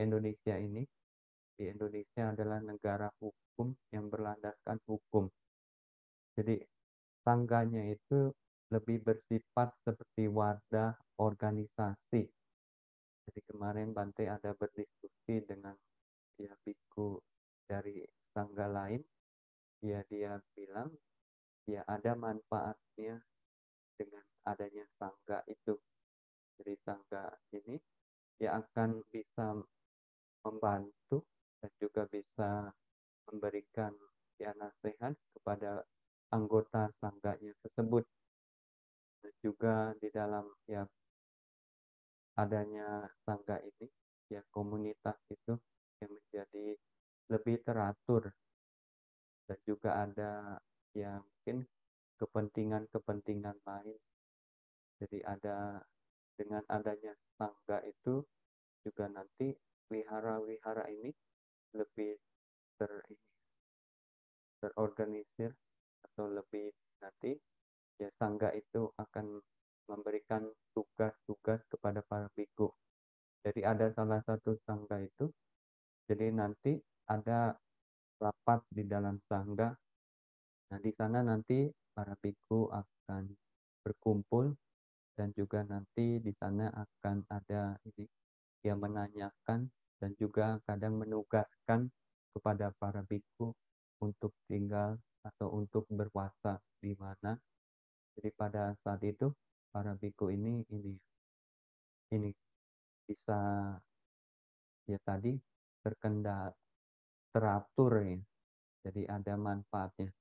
di Indonesia adalah negara hukum yang berlandaskan hukum. Jadi sangganya itu lebih bersifat seperti wadah organisasi. Jadi kemarin Bante ada berdiskusi dengan ya biku dari sangga lain, ya dia bilang ya ada manfaatnya dengan adanya sangga itu. Jadi sangga ini ya akan bisa membantu dan juga bisa memberikan ya nasihat kepada anggota sangganya tersebut. Dan juga di dalam ya adanya sangga ini ya komunitas itu yang menjadi lebih teratur, dan juga ada ya mungkin kepentingan-kepentingan lain. Jadi ada dengan adanya sangga itu juga nanti wihara-wihara ini lebih terorganisir, atau lebih nanti ya sangga itu akan memberikan tugas-tugas kepada para biku. Jadi ada salah satu sangga itu, jadi nanti ada rapat di dalam sangga. Nah, di sana nanti para biku akan berkumpul, dan juga nanti di sana akan ada ini yang menanyakan dan juga kadang menugaskan kepada para biku untuk tinggal atau untuk berpuasa di mana. Jadi pada saat itu para biku ini bisa ya tadi terkendali, teratur ya. Jadi ada manfaatnya.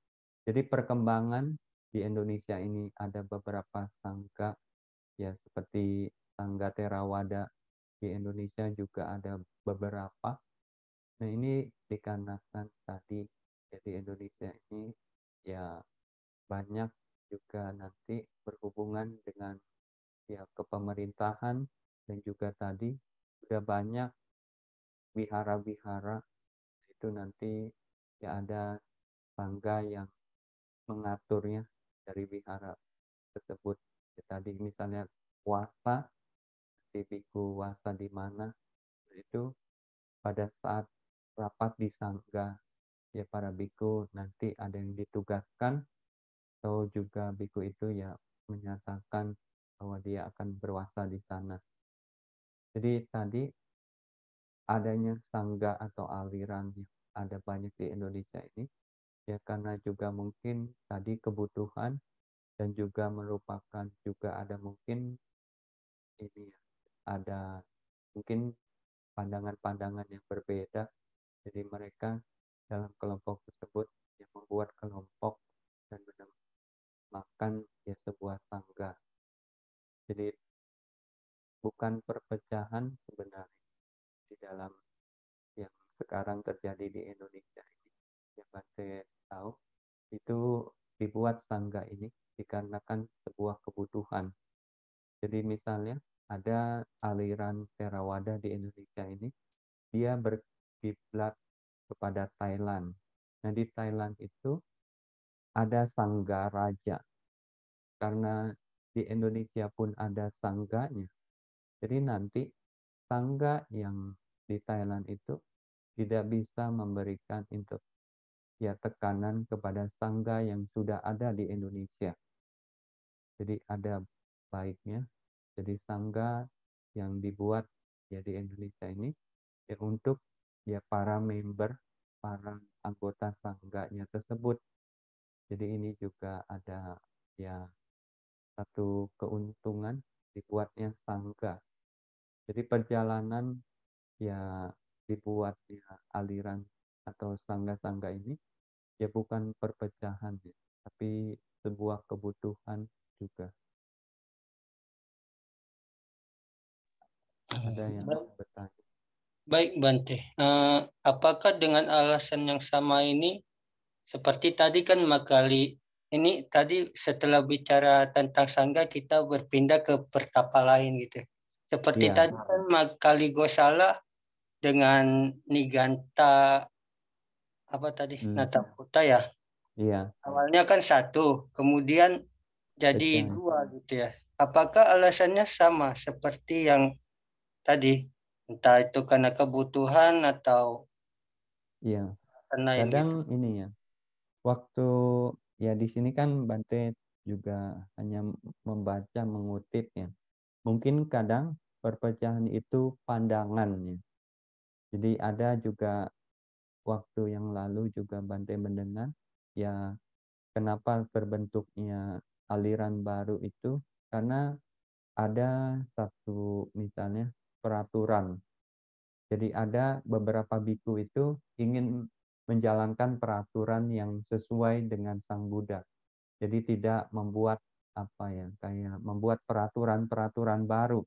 Jadi perkembangan di Indonesia ini ada beberapa sangga ya, seperti Sangga Theravada di Indonesia juga ada beberapa. Nah, ini dikarenakan tadi jadi Indonesia ini ya banyak juga nanti berhubungan dengan ya kepemerintahan, dan juga tadi sudah banyak wihara-wihara, itu nanti ya ada sangga yang mengaturnya dari wihara tersebut. Ya, tadi misalnya puasa, di biku puasa di mana, itu pada saat rapat di sangga ya para biku nanti ada yang ditugaskan, atau juga biku itu ya menyatakan bahwa dia akan berpuasa di sana. Jadi tadi adanya sangga atau aliran yang ada banyak di Indonesia ini ya karena juga mungkin tadi kebutuhan, dan juga merupakan juga ada mungkin ini ya, ada mungkin pandangan-pandangan yang berbeda. Jadi mereka dalam kelompok tersebut yang membuat kelompok dan menamakan ya sebuah sangga. Jadi bukan perpecahan sebenarnya di dalam yang sekarang terjadi di Indonesia ini. Yang Bante tahu, itu dibuat sangga ini dikarenakan sebuah kebutuhan. Jadi misalnya ada aliran Theravada di Indonesia ini, dia berkiblat kepada Thailand. Nah di Thailand itu ada sangga raja. Karena di Indonesia pun ada sangganya. Jadi nanti sangga yang di Thailand itu tidak bisa memberikan tekanan kepada sangga yang sudah ada di Indonesia. Jadi ada baiknya. Jadi sangga yang dibuat ya di Indonesia ini ya untuk ya para member, para anggota sangganya tersebut. Jadi ini juga ada ya satu keuntungan dibuatnya sangga. Jadi perjalanan ya dibuatnya aliran atau sangga-sangga ini ya bukan perpecahan ya, tapi sebuah kebutuhan juga. Ada yang bertanya. Baik, Bante. Apakah dengan alasan yang sama ini, seperti tadi kan Makali, ini tadi setelah bicara tentang sangga, kita berpindah ke pertapa lain gitu. Seperti Iya. tadi kan Makali Gosala dengan Niganta, apa tadi, Nataputa ya. Iya. Awalnya kan satu, kemudian jadi Pecah. dua gitu ya. Apakah alasannya sama seperti yang tadi? Entah itu karena kebutuhan atau Iya. lain gitu. Kadang ini ya, waktu ya di sini kan Bante juga hanya membaca, mengutip ya. Mungkin kadang perpecahan itu pandangannya. Jadi ada juga waktu yang lalu juga Bante mendengar ya kenapa terbentuknya aliran baru itu karena ada satu misalnya peraturan. Jadi ada beberapa biku itu ingin menjalankan peraturan yang sesuai dengan Sang Buddha. Jadi tidak membuat kayak membuat peraturan-peraturan baru.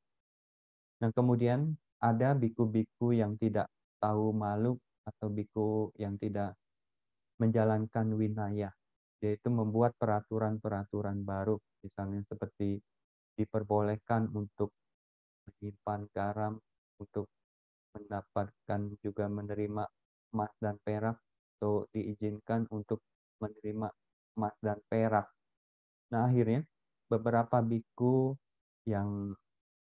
Nah, kemudian ada biku-biku yang tidak tahu malu atau biku yang tidak menjalankan winaya, yaitu membuat peraturan-peraturan baru, misalnya seperti diperbolehkan untuk menyimpan garam, untuk mendapatkan juga menerima emas dan perak, atau diizinkan untuk menerima emas dan perak. Nah, akhirnya beberapa biku yang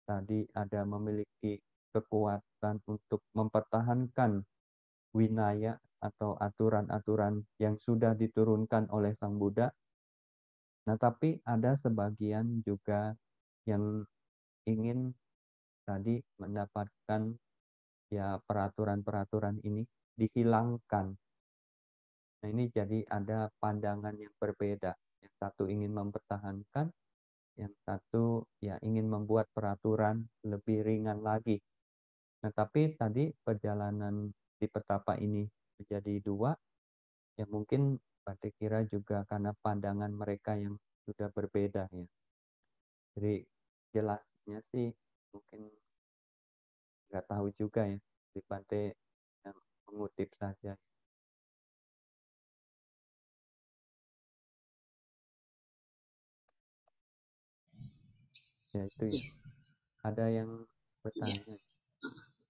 tadi ada memiliki kekuatan untuk mempertahankan winaya atau aturan-aturan yang sudah diturunkan oleh Sang Buddha. Nah, tapi ada sebagian juga yang ingin tadi mendapatkan ya peraturan-peraturan ini dihilangkan. Nah, ini jadi ada pandangan yang berbeda. Yang satu ingin mempertahankan, yang satu ya ingin membuat peraturan lebih ringan lagi. Nah, tapi tadi perjalanan di petapa ini menjadi dua, ya mungkin Bante kira juga karena pandangan mereka yang sudah berbeda ya. Jadi jelasnya sih mungkin nggak tahu juga ya. Di Bante yang mengutip saja. Ya itu ya. Ada yang bertanya.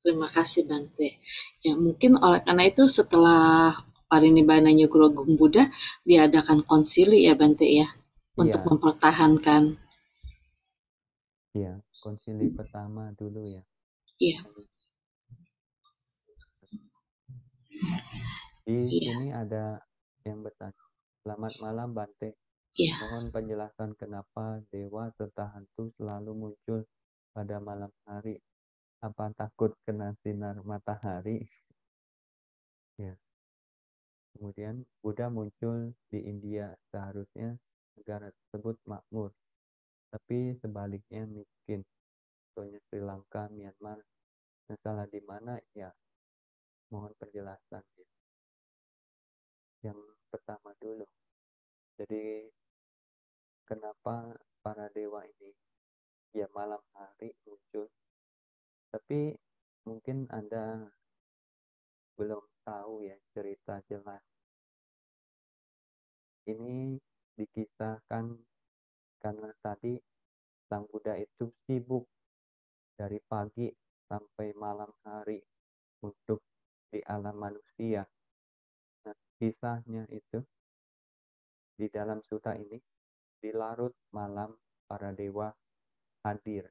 Terima kasih Bante. Ya mungkin oleh karena itu setelah parinibbananya Guru Agung Buddha diadakan konsili ya Bante ya, untuk Iya, mempertahankan. iya. Konsili pertama dulu ya. Iya, Di iya, sini ada yang bertanya. Selamat malam Bante. iya. Mohon penjelasan kenapa dewa serta hantu selalu muncul pada malam hari. Apa takut kena sinar matahari? Ya. Kemudian Buddha muncul di India, seharusnya negara tersebut makmur, tapi sebaliknya miskin. Contohnya Sri Lanka, Myanmar. Masalah di mana? Ya, mohon penjelasan. Yang pertama dulu. Jadi kenapa para dewa ini ya malam hari muncul? Tapi mungkin Anda belum tahu ya cerita jelas. Ini dikisahkan karena tadi Sang Buddha itu sibuk dari pagi sampai malam hari untuk di alam manusia. Nah, kisahnya itu di dalam sutta ini, di larut malam para dewa hadir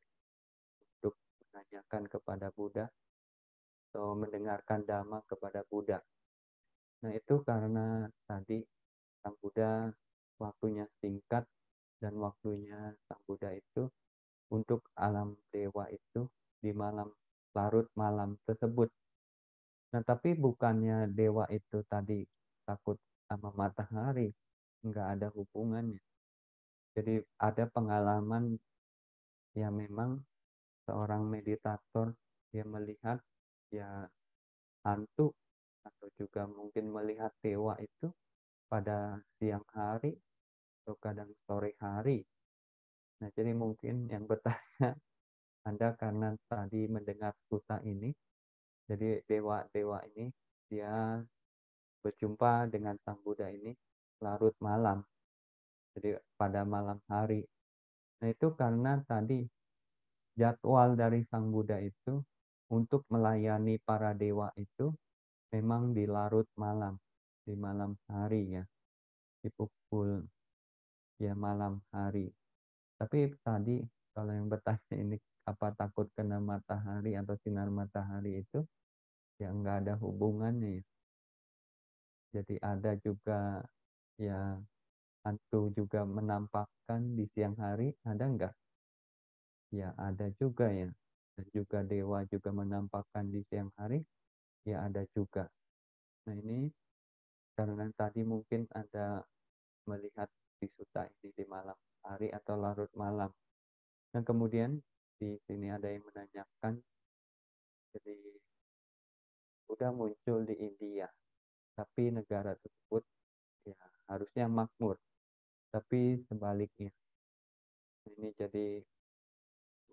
untuk menanyakan kepada Buddha atau mendengarkan dhamma kepada Buddha. Nah, itu karena tadi Sang Buddha waktunya singkat dan waktunya Sang Buddha itu untuk alam dewa itu di malam larut malam tersebut. Nah, tapi bukannya dewa itu tadi takut sama matahari, nggak ada hubungannya. Jadi ada pengalaman yang memang seorang meditator dia melihat ya hantu atau juga mungkin melihat dewa itu pada siang hari atau kadang sore hari. Nah, jadi mungkin yang bertanya Anda karena tadi mendengar sutta ini, jadi dewa-dewa ini dia berjumpa dengan Sang Buddha ini larut malam, jadi pada malam hari. Nah, itu karena tadi jadwal dari Sang Buddha itu untuk melayani para dewa itu memang di larut malam, di malam hari ya, di pukul ya malam hari. Tapi tadi kalau yang bertanya ini apa takut kena matahari atau sinar matahari itu ya nggak ada hubungannya ya. Jadi ada juga ya hantu juga menampakkan di siang hari, ada nggak? Ya ada juga ya. Dan juga dewa juga menampakkan di siang hari, ya ada juga. Nah ini karena tadi mungkin Anda melihat di sutta ini di malam hari atau larut malam. Dan kemudian di sini ada yang menanyakan, jadi Buddha muncul di India, tapi negara tersebut ya harusnya makmur, tapi sebaliknya. Ini jadi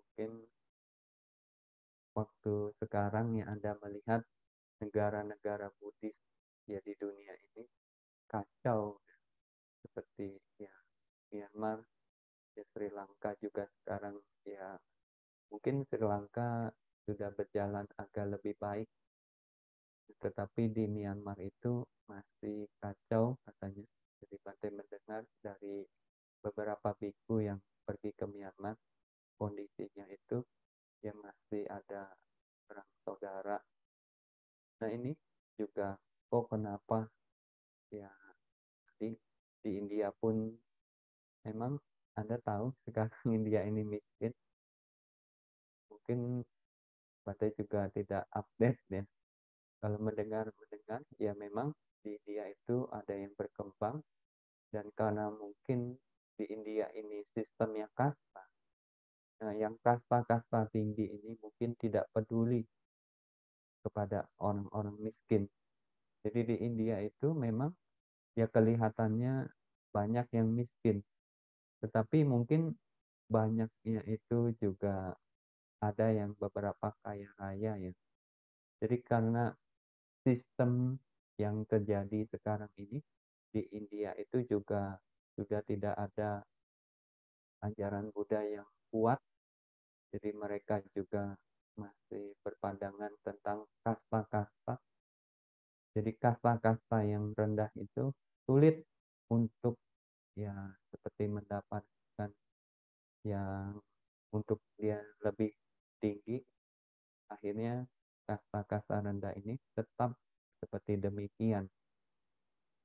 mungkin waktu sekarang yang Anda melihat negara-negara Buddhis ya di dunia ini kacau seperti ya Myanmar, ya Sri Lanka juga sekarang ya mungkin Sri Lanka sudah berjalan agak lebih baik, tetapi di Myanmar itu masih kacau katanya. Jadi Bante mendengar dari beberapa biku yang pergi ke Myanmar, kondisinya itu ya masih ada perang saudara. Nah ini juga kok kenapa ya di India pun memang Anda tahu sekarang India ini miskin. Mungkin Bante juga tidak update ya. Kalau mendengar ya memang di India itu ada yang berkembang dan karena mungkin di India ini sistemnya kasta. Nah, yang kasta-kasta tinggi ini mungkin tidak peduli kepada orang-orang miskin. Jadi di India itu memang ya kelihatannya banyak yang miskin. Tetapi mungkin banyaknya itu juga ada yang beberapa kaya raya ya. Jadi karena sistem yang terjadi sekarang ini di India itu juga sudah tidak ada ajaran Buddha yang kuat. Jadi mereka juga masih berpandangan tentang kasta-kasta. Jadi kasta-kasta yang rendah itu sulit untuk ya seperti mendapatkan yang untuk dia lebih tinggi. Akhirnya kasta-kasta rendah ini tetap seperti demikian.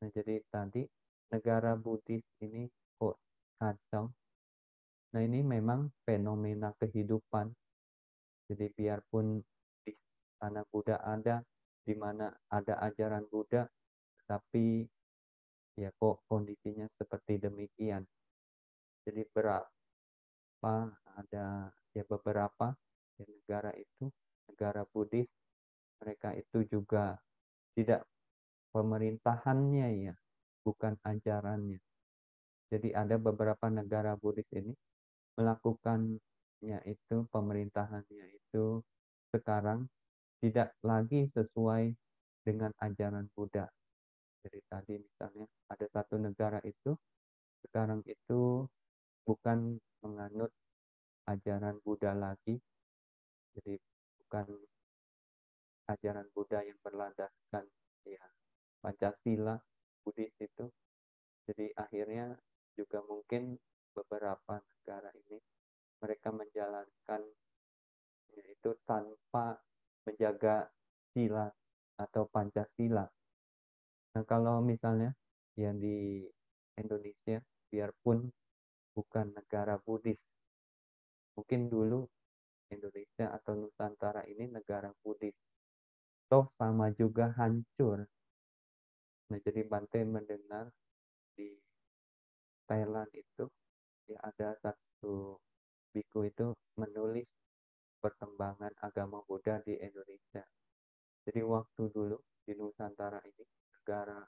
Nah, jadi tadi negara Buddhis ini kok kacau. Nah, ini memang fenomena kehidupan. Jadi biarpun di sana Buddha ada, di mana ada ajaran Buddha, tapi ya kok kondisinya seperti demikian. Jadi ada ya beberapa ya negara itu, negara Buddhis, mereka itu juga tidak pemerintahannya ya, bukan ajarannya. Jadi ada beberapa negara Buddhis ini melakukannya itu pemerintahannya itu sekarang tidak lagi sesuai dengan ajaran Buddha. Jadi tadi misalnya ada satu negara itu sekarang itu bukan menganut ajaran Buddha lagi, jadi bukan ajaran Buddha yang berlandaskan ya Pancasila, Buddhis itu. Jadi akhirnya juga mungkin beberapa negara ini mereka menjalankan yaitu tanpa menjaga sila atau Pancasila. Nah, kalau misalnya ya di Indonesia, biarpun bukan negara Buddhis, mungkin dulu Indonesia atau Nusantara ini negara Buddhis, toh sama juga hancur. Nah, jadi Bante mendengar di Thailand itu ya ada satu biku itu menulis perkembangan agama Buddha di Indonesia. Jadi waktu dulu di Nusantara ini, negara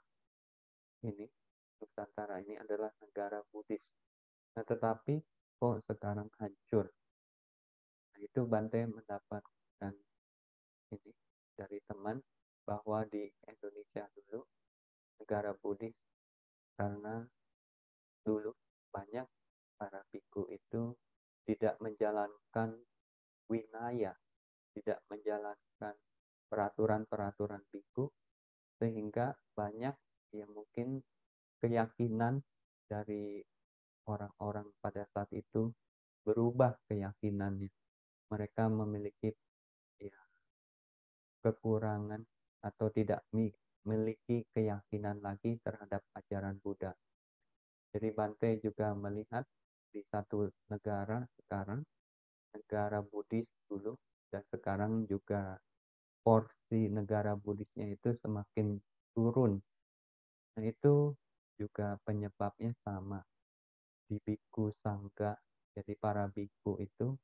ini, Nusantara ini adalah negara Buddhis. Nah, tetapi kok sekarang hancur? Nah, itu Bante mendapatkan ini dari teman bahwa di Indonesia dulu negara Buddhis karena dulu banyak para biku itu tidak menjalankan winaya, tidak menjalankan peraturan-peraturan biku, sehingga banyak yang mungkin keyakinan dari orang-orang pada saat itu berubah keyakinannya. Mereka memiliki ya, kekurangan atau tidak memiliki keyakinan lagi terhadap ajaran Buddha. Jadi Bante juga melihat di satu negara sekarang, negara Buddhis dulu, dan sekarang juga porsi negara Buddhisnya itu semakin turun. Nah, itu juga penyebabnya sama. Di biku sangga, jadi para biku itu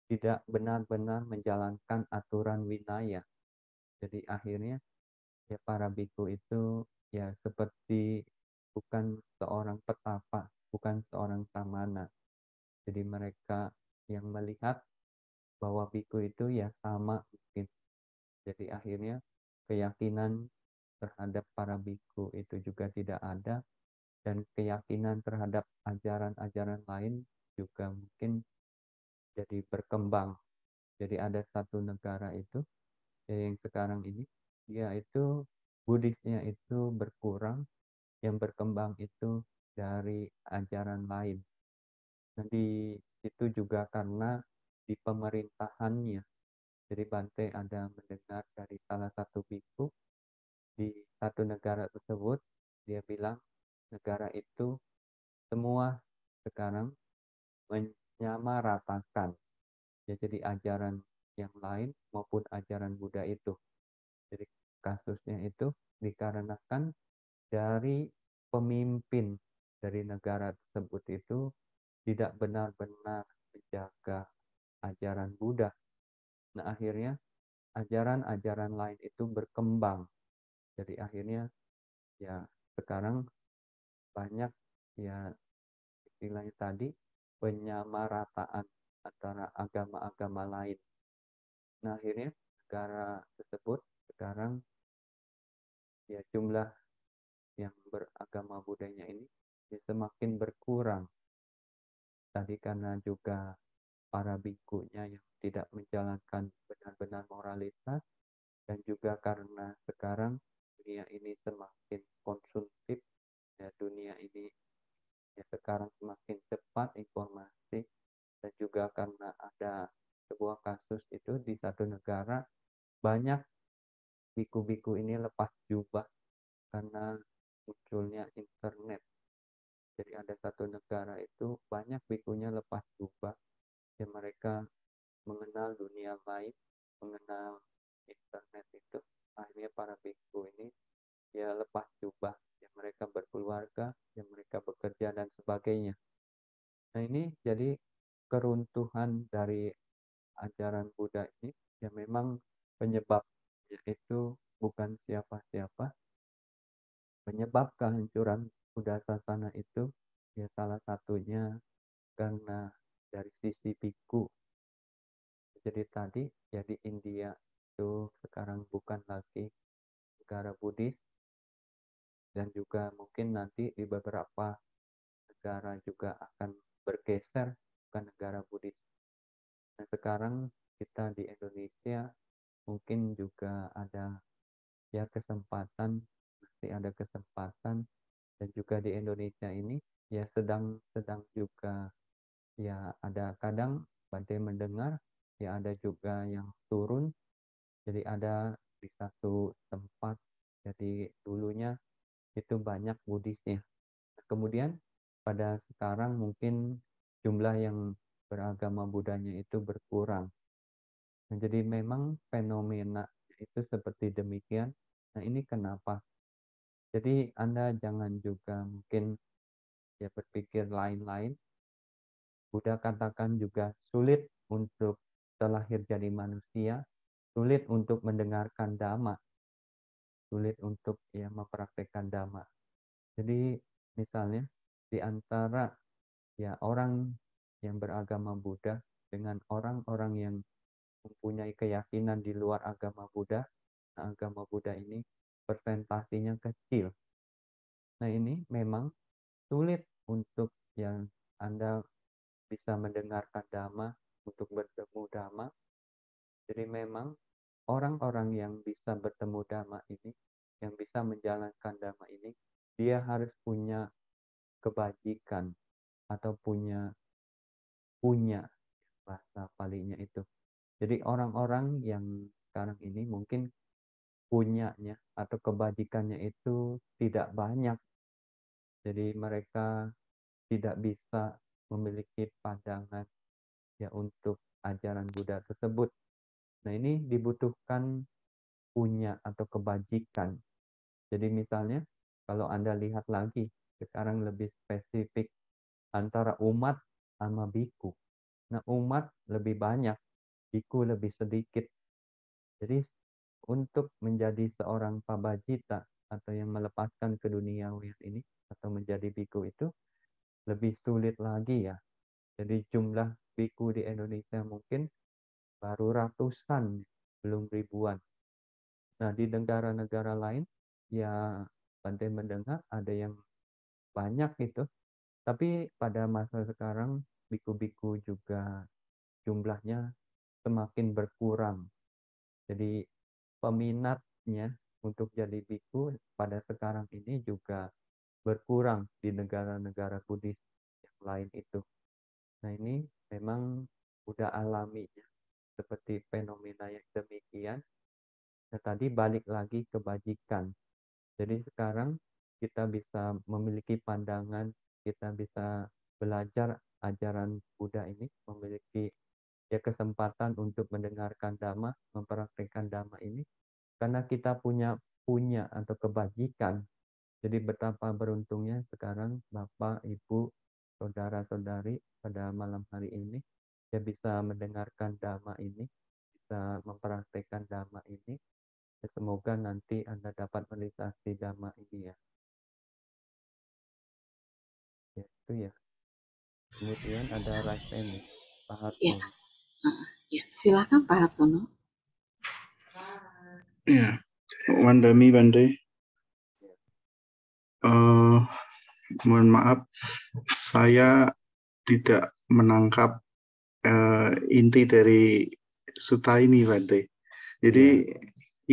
tidak benar-benar menjalankan aturan winaya. Jadi akhirnya ya para biku itu ya seperti bukan seorang petapa, bukan seorang samana. Jadi mereka yang melihat bahwa biku itu ya sama mungkin. Jadi akhirnya keyakinan terhadap para biku itu juga tidak ada, dan keyakinan terhadap ajaran-ajaran lain juga mungkin jadi berkembang. Jadi ada satu negara itu yang sekarang ini dia itu Buddhisnya itu berkurang, yang berkembang itu dari ajaran lain. Nah, itu juga karena di pemerintahannya. Jadi Bante ada mendengar dari salah satu biku di satu negara tersebut, dia bilang negara itu semua sekarang menyamaratakan. Ya, jadi ajaran yang lain maupun ajaran Buddha itu. Jadi kasusnya itu dikarenakan dari pemimpin dari negara tersebut itu tidak benar-benar menjaga ajaran Buddha. Nah, akhirnya ajaran-ajaran lain itu berkembang. Jadi akhirnya ya sekarang banyak ya istilahnya tadi penyamarataan antara agama-agama lain. Nah, akhirnya negara tersebut sekarang ya jumlah yang beragama Buddhanya ini ya semakin berkurang. Tadi karena juga para bikunya yang tidak menjalankan benar-benar moralitas, dan juga karena sekarang dunia ini semakin konsumtif, ya dunia ini ya sekarang semakin cepat informasi, dan juga karena ada sebuah kasus itu di satu negara banyak biku-biku ini lepas jubah karena munculnya internet. Jadi ada satu negara itu banyak bikunya lepas jubah, ya mereka mengenal dunia lain, mengenal internet itu. Akhirnya para biku ini ya lepas jubah, ya mereka berkeluarga, ya mereka bekerja dan sebagainya. Nah, ini jadi keruntuhan dari ajaran Buddha ini ya memang penyebabnya itu bukan siapa-siapa. Penyebab kehancuran Buddha Sasana itu ya salah satunya karena dari sisi biku. Jadi tadi ya di India itu sekarang bukan lagi negara Buddhis, dan juga mungkin nanti di beberapa negara juga akan bergeser ke negara Buddhis. Nah, sekarang kita di Indonesia mungkin juga ada ya kesempatan, masih ada kesempatan, dan juga di Indonesia ini ya sedang juga ya ada kadang Bante mendengar ya ada juga yang turun, jadi ada di satu tempat, jadi dulunya itu banyak Buddhisnya. Kemudian pada sekarang mungkin jumlah yang beragama Buddhanya itu berkurang. Nah, jadi memang fenomena itu seperti demikian. Nah, ini kenapa? Jadi Anda jangan juga mungkin ya berpikir lain-lain. Buddha katakan juga sulit untuk terlahir jadi manusia, sulit untuk mendengarkan dhamma, sulit untuk ya mempraktekkan dhamma. Jadi misalnya di antara ya orang yang beragama Buddha dengan orang-orang yang mempunyai keyakinan di luar agama Buddha, nah, agama Buddha ini persentasinya kecil. Nah, ini memang sulit untuk yang Anda bisa mendengarkan dhamma, untuk bertemu dhamma. Jadi memang orang-orang yang bisa bertemu dhamma ini, yang bisa menjalankan dhamma ini, dia harus punya kebajikan atau punya bahasa palingnya itu. Jadi orang-orang yang sekarang ini mungkin punyanya atau kebajikannya itu tidak banyak. Jadi mereka tidak bisa memiliki pandangan ya untuk ajaran Buddha tersebut. Nah, ini dibutuhkan punya atau kebajikan. Jadi misalnya kalau Anda lihat lagi sekarang lebih spesifik antara umat sama biku. Nah, umat lebih banyak, biku lebih sedikit. Jadi untuk menjadi seorang pabajita atau yang melepaskan keduniawian ini atau menjadi biku itu lebih sulit lagi ya. Jadi jumlah biku di Indonesia mungkin baru ratusan, belum ribuan. Nah, di negara-negara lain ya Bante mendengar ada yang banyak itu. Tapi pada masa sekarang biku-biku juga jumlahnya semakin berkurang. Jadi peminatnya untuk jadi biku pada sekarang ini juga berkurang di negara-negara Buddhis yang lain itu. Nah, ini memang udah alami ya, seperti fenomena yang demikian. Nah, tadi balik lagi kebajikan. Jadi sekarang kita bisa memiliki pandangan, kita bisa belajar ajaran Buddha ini, memiliki ya kesempatan untuk mendengarkan dhamma, mempraktikkan dhamma ini, karena kita punya atau kebajikan. Jadi betapa beruntungnya sekarang Bapak, Ibu, saudara-saudari pada malam hari ini ya bisa mendengarkan dhamma ini, bisa mempraktikkan dhamma ini. Ya, semoga nanti Anda dapat menikmati dhamma ini ya. Ya, itu ya. Kemudian ada right hand, Pak Hartono. Ya, silakan Pak Hartono. Ya, Wandami Bante. Mohon maaf, saya tidak menangkap inti dari sutta ini, Bante. Jadi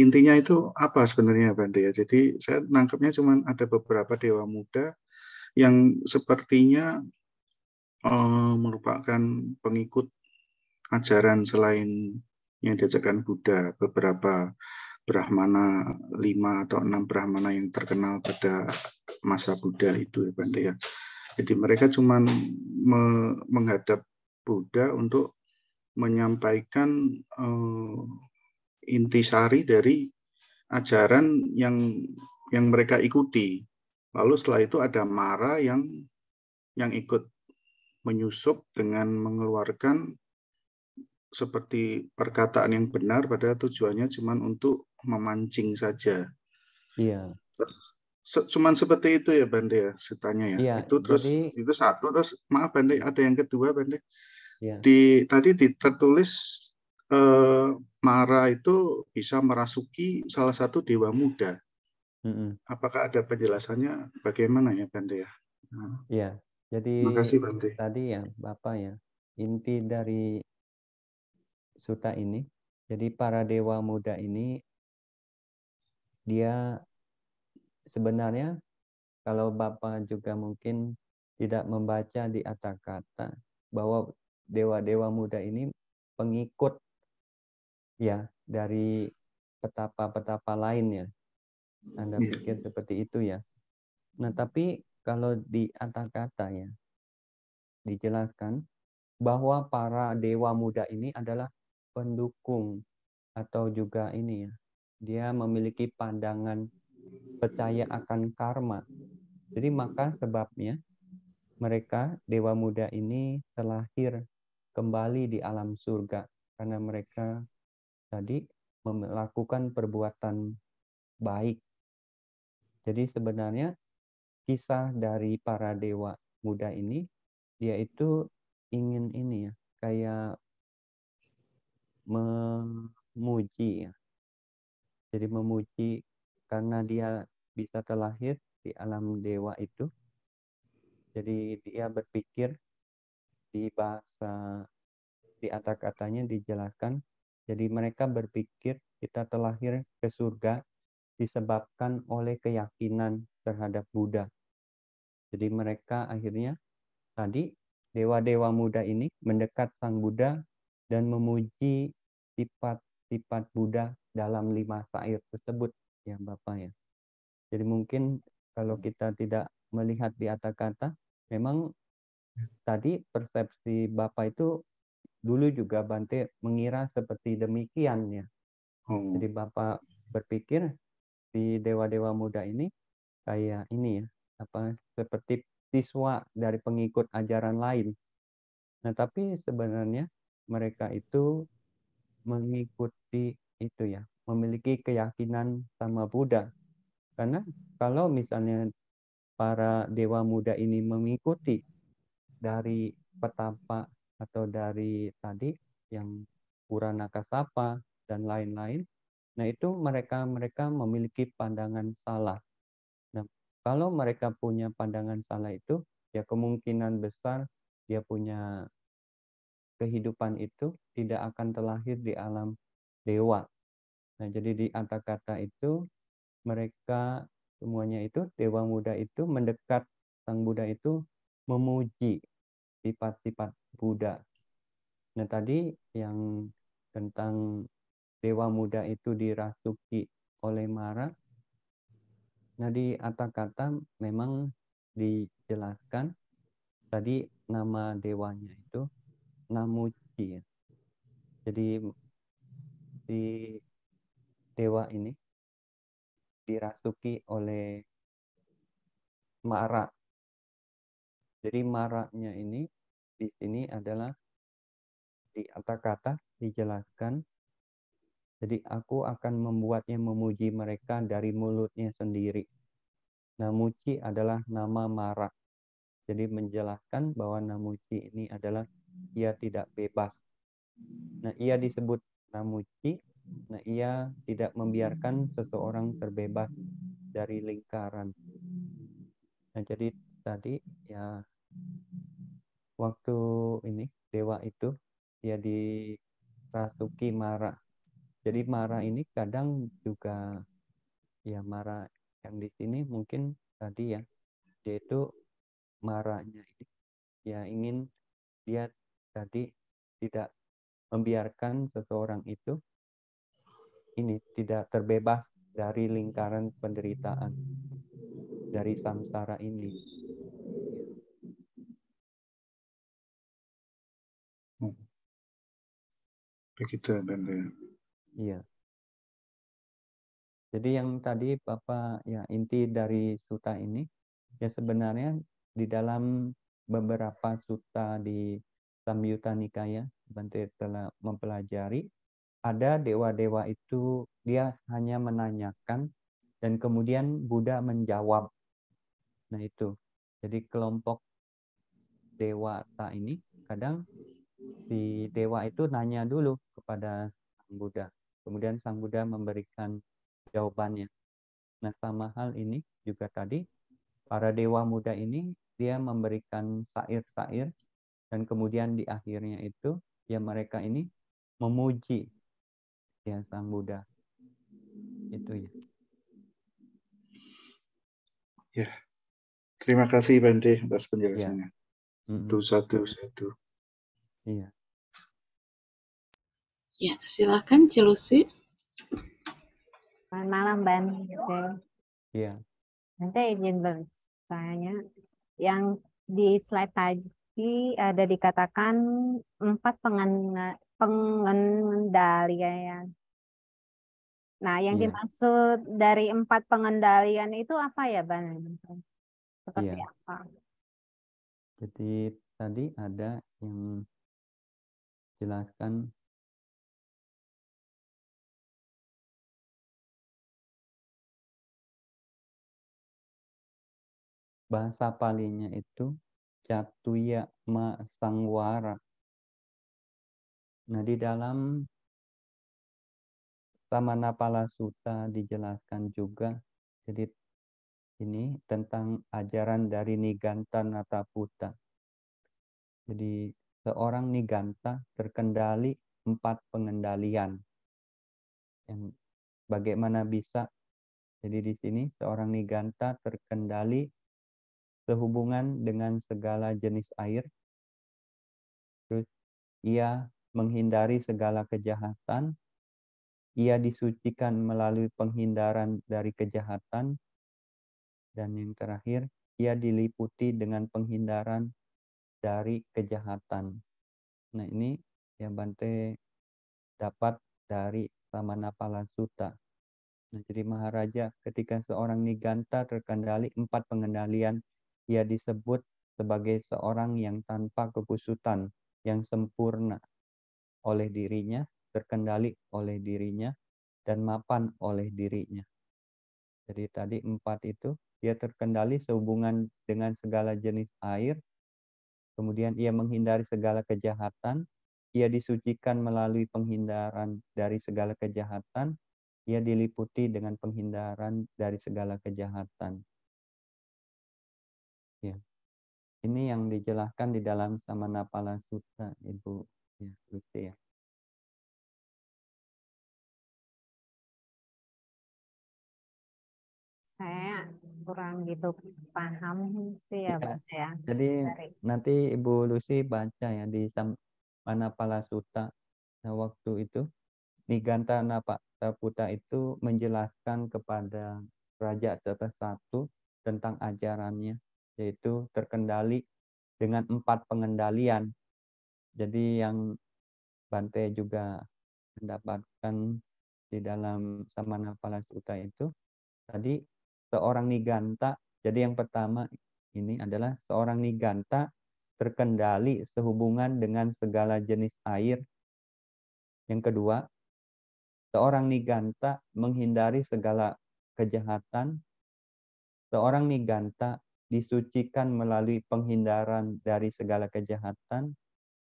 intinya itu apa sebenarnya, Bante ya? Jadi saya nangkapnya cuma ada beberapa dewa muda yang sepertinya merupakan pengikut ajaran selain yang diajarkan Buddha, beberapa Brahmana, 5 atau 6 Brahmana yang terkenal pada masa Buddha itu, Bante ya. Jadi mereka cuma menghadap Buddha untuk menyampaikan intisari dari ajaran yang mereka ikuti. Lalu setelah itu ada Mara yang ikut menyusup dengan mengeluarkan seperti perkataan yang benar pada tujuannya cuma untuk memancing saja. Iya. Cuman seperti itu ya Bante ya, ceritanya ya. Iya, Itu terus jadi, itu satu, terus maaf Bante, ada yang kedua Bante. ya. Tadi tertulis Mara itu bisa merasuki salah satu dewa muda. Apakah ada penjelasannya bagaimana ya Bante ya? Nah, Ya, jadi makasih Bante. tadi ya Bapak ya, inti dari suta ini, jadi para dewa muda ini dia sebenarnya kalau Bapak juga mungkin tidak membaca di kata bahwa dewa-dewa muda ini pengikut ya dari petapa-petapa lain ya. Anda pikir seperti itu ya. Nah, tapi kalau di kata ya dijelaskan bahwa para dewa muda ini adalah pendukung atau juga ini ya. Dia memiliki pandangan percaya akan karma. Jadi maka sebabnya mereka dewa muda ini terlahir kembali di alam surga karena mereka tadi melakukan perbuatan baik. Jadi sebenarnya kisah dari para dewa muda ini yaitu ingin ini ya kayak memuji ya. Jadi memuji karena dia bisa terlahir di alam dewa itu. Jadi dia berpikir di bahasa di atas katanya dijelaskan. Jadi mereka berpikir kita terlahir ke surga disebabkan oleh keyakinan terhadap Buddha. Jadi mereka akhirnya tadi dewa-dewa muda ini mendekat Sang Buddha dan memuji sifat-sifat Buddha dalam 5 syair tersebut ya Bapak ya. Jadi mungkin kalau kita tidak melihat di atas kata, memang tadi persepsi Bapak itu dulu juga Bante mengira seperti demikian ya. Jadi Bapak berpikir di dewa-dewa muda ini kayak ini ya, apa seperti siswa dari pengikut ajaran lain. Nah, tapi sebenarnya mereka itu mengikuti itu ya, memiliki keyakinan sama Buddha. Karena kalau misalnya para dewa muda ini mengikuti dari petapa atau dari tadi yang Purana Kasapa dan lain-lain, nah itu mereka memiliki pandangan salah. Nah, kalau mereka punya pandangan salah itu, ya kemungkinan besar dia punya kehidupan itu tidak akan terlahir di alam dewa. Nah, jadi di kata itu mereka semuanya itu dewa muda itu mendekat Sang Buddha itu memuji sifat-sifat Buddha. Nah, tadi yang tentang dewa muda itu dirasuki oleh Mara. Nah, di kata memang dijelaskan tadi nama dewanya itu Namuci. Jadi di dewa ini dirasuki oleh Mara. Jadi Maranya ini di sini adalah di kata dijelaskan. Jadi aku akan membuatnya memuji mereka dari mulutnya sendiri. Namuci adalah nama Mara. Jadi menjelaskan bahwa Namuci ini adalah ia tidak bebas. Nah, ia disebut Namuci. Nah, ia tidak membiarkan seseorang terbebas dari lingkaran. Nah, jadi tadi ya waktu ini dewa itu ya dirasuki Mara. Jadi Mara ini kadang juga ya Mara yang di sini mungkin tadi ya dia itu Maranya ini ya ingin dia tadi tidak membiarkan seseorang itu ini tidak terbebas dari lingkaran penderitaan dari samsara ini. Begitu Bante. Iya. Jadi yang tadi Bapak ya inti dari suta ini ya sebenarnya di dalam beberapa suta di Samyutta Nikaya Bante telah mempelajari ada dewa-dewa itu dia hanya menanyakan dan kemudian Buddha menjawab. Nah itu. Jadi kelompok dewata ini kadang si dewa itu nanya dulu kepada Sang Buddha. Kemudian Sang Buddha memberikan jawabannya. Nah, sama hal ini juga tadi, para dewa muda ini dia memberikan syair-syair, dan kemudian di akhirnya itu ya mereka ini memuji ya Sang Buddha. Itu ya. Ya, terima kasih Bante atas penjelasannya. Ya. Satu. Iya. Ya, silakan Cilusi. Selamat malam, Bante. Iya. Nanti izin bertanya, yang di slide tadi ada dikatakan 4 pengendalian. Nah, yang Iya. dimaksud dari 4 pengendalian itu apa ya, Bang? Seperti Iya. apa? Jadi tadi ada yang jelaskan bahasa Palinya itu Catuya Ma Sangwara. Nah, di dalam Samanapala Sutta dijelaskan juga, jadi ini tentang ajaran dari Niganta Nataputa. Jadi seorang Niganta terkendali 4 pengendalian. Yang bagaimana bisa? Jadi di sini seorang Niganta terkendali sehubungan dengan segala jenis air. Terus ia menghindari segala kejahatan. Ia disucikan melalui penghindaran dari kejahatan. Dan yang terakhir, ia diliputi dengan penghindaran dari kejahatan. Nah, ini ya Bante dapat dari Samanapala Sutta. Nah, jadi Maharaja ketika seorang Niganta terkendali 4 pengendalian, ia disebut sebagai seorang yang tanpa kekusutan, yang sempurna oleh dirinya, terkendali oleh dirinya, dan mapan oleh dirinya. Jadi tadi 4 itu, dia terkendali sehubungan dengan segala jenis air, kemudian ia menghindari segala kejahatan, ia disucikan melalui penghindaran dari segala kejahatan, ia diliputi dengan penghindaran dari segala kejahatan. Ya. Ini yang dijelaskan di dalam Samanapala Sutta, Ibu. Ya, Lucy ya. Saya kurang gitu paham sih ya, Bang, ya. Jadi nanti Ibu Lucy baca ya di Samanapala Sutta. Nah, waktu itu Niganta Nataputa itu menjelaskan kepada Raja Catasatu tentang ajarannya, yaitu terkendali dengan 4 pengendalian. Jadi yang Bante juga mendapatkan di dalam Samanapala Sutta itu, tadi seorang Niganta, jadi yang pertama ini adalah seorang Niganta terkendali sehubungan dengan segala jenis air. Yang kedua, seorang Niganta menghindari segala kejahatan. Seorang Niganta disucikan melalui penghindaran dari segala kejahatan.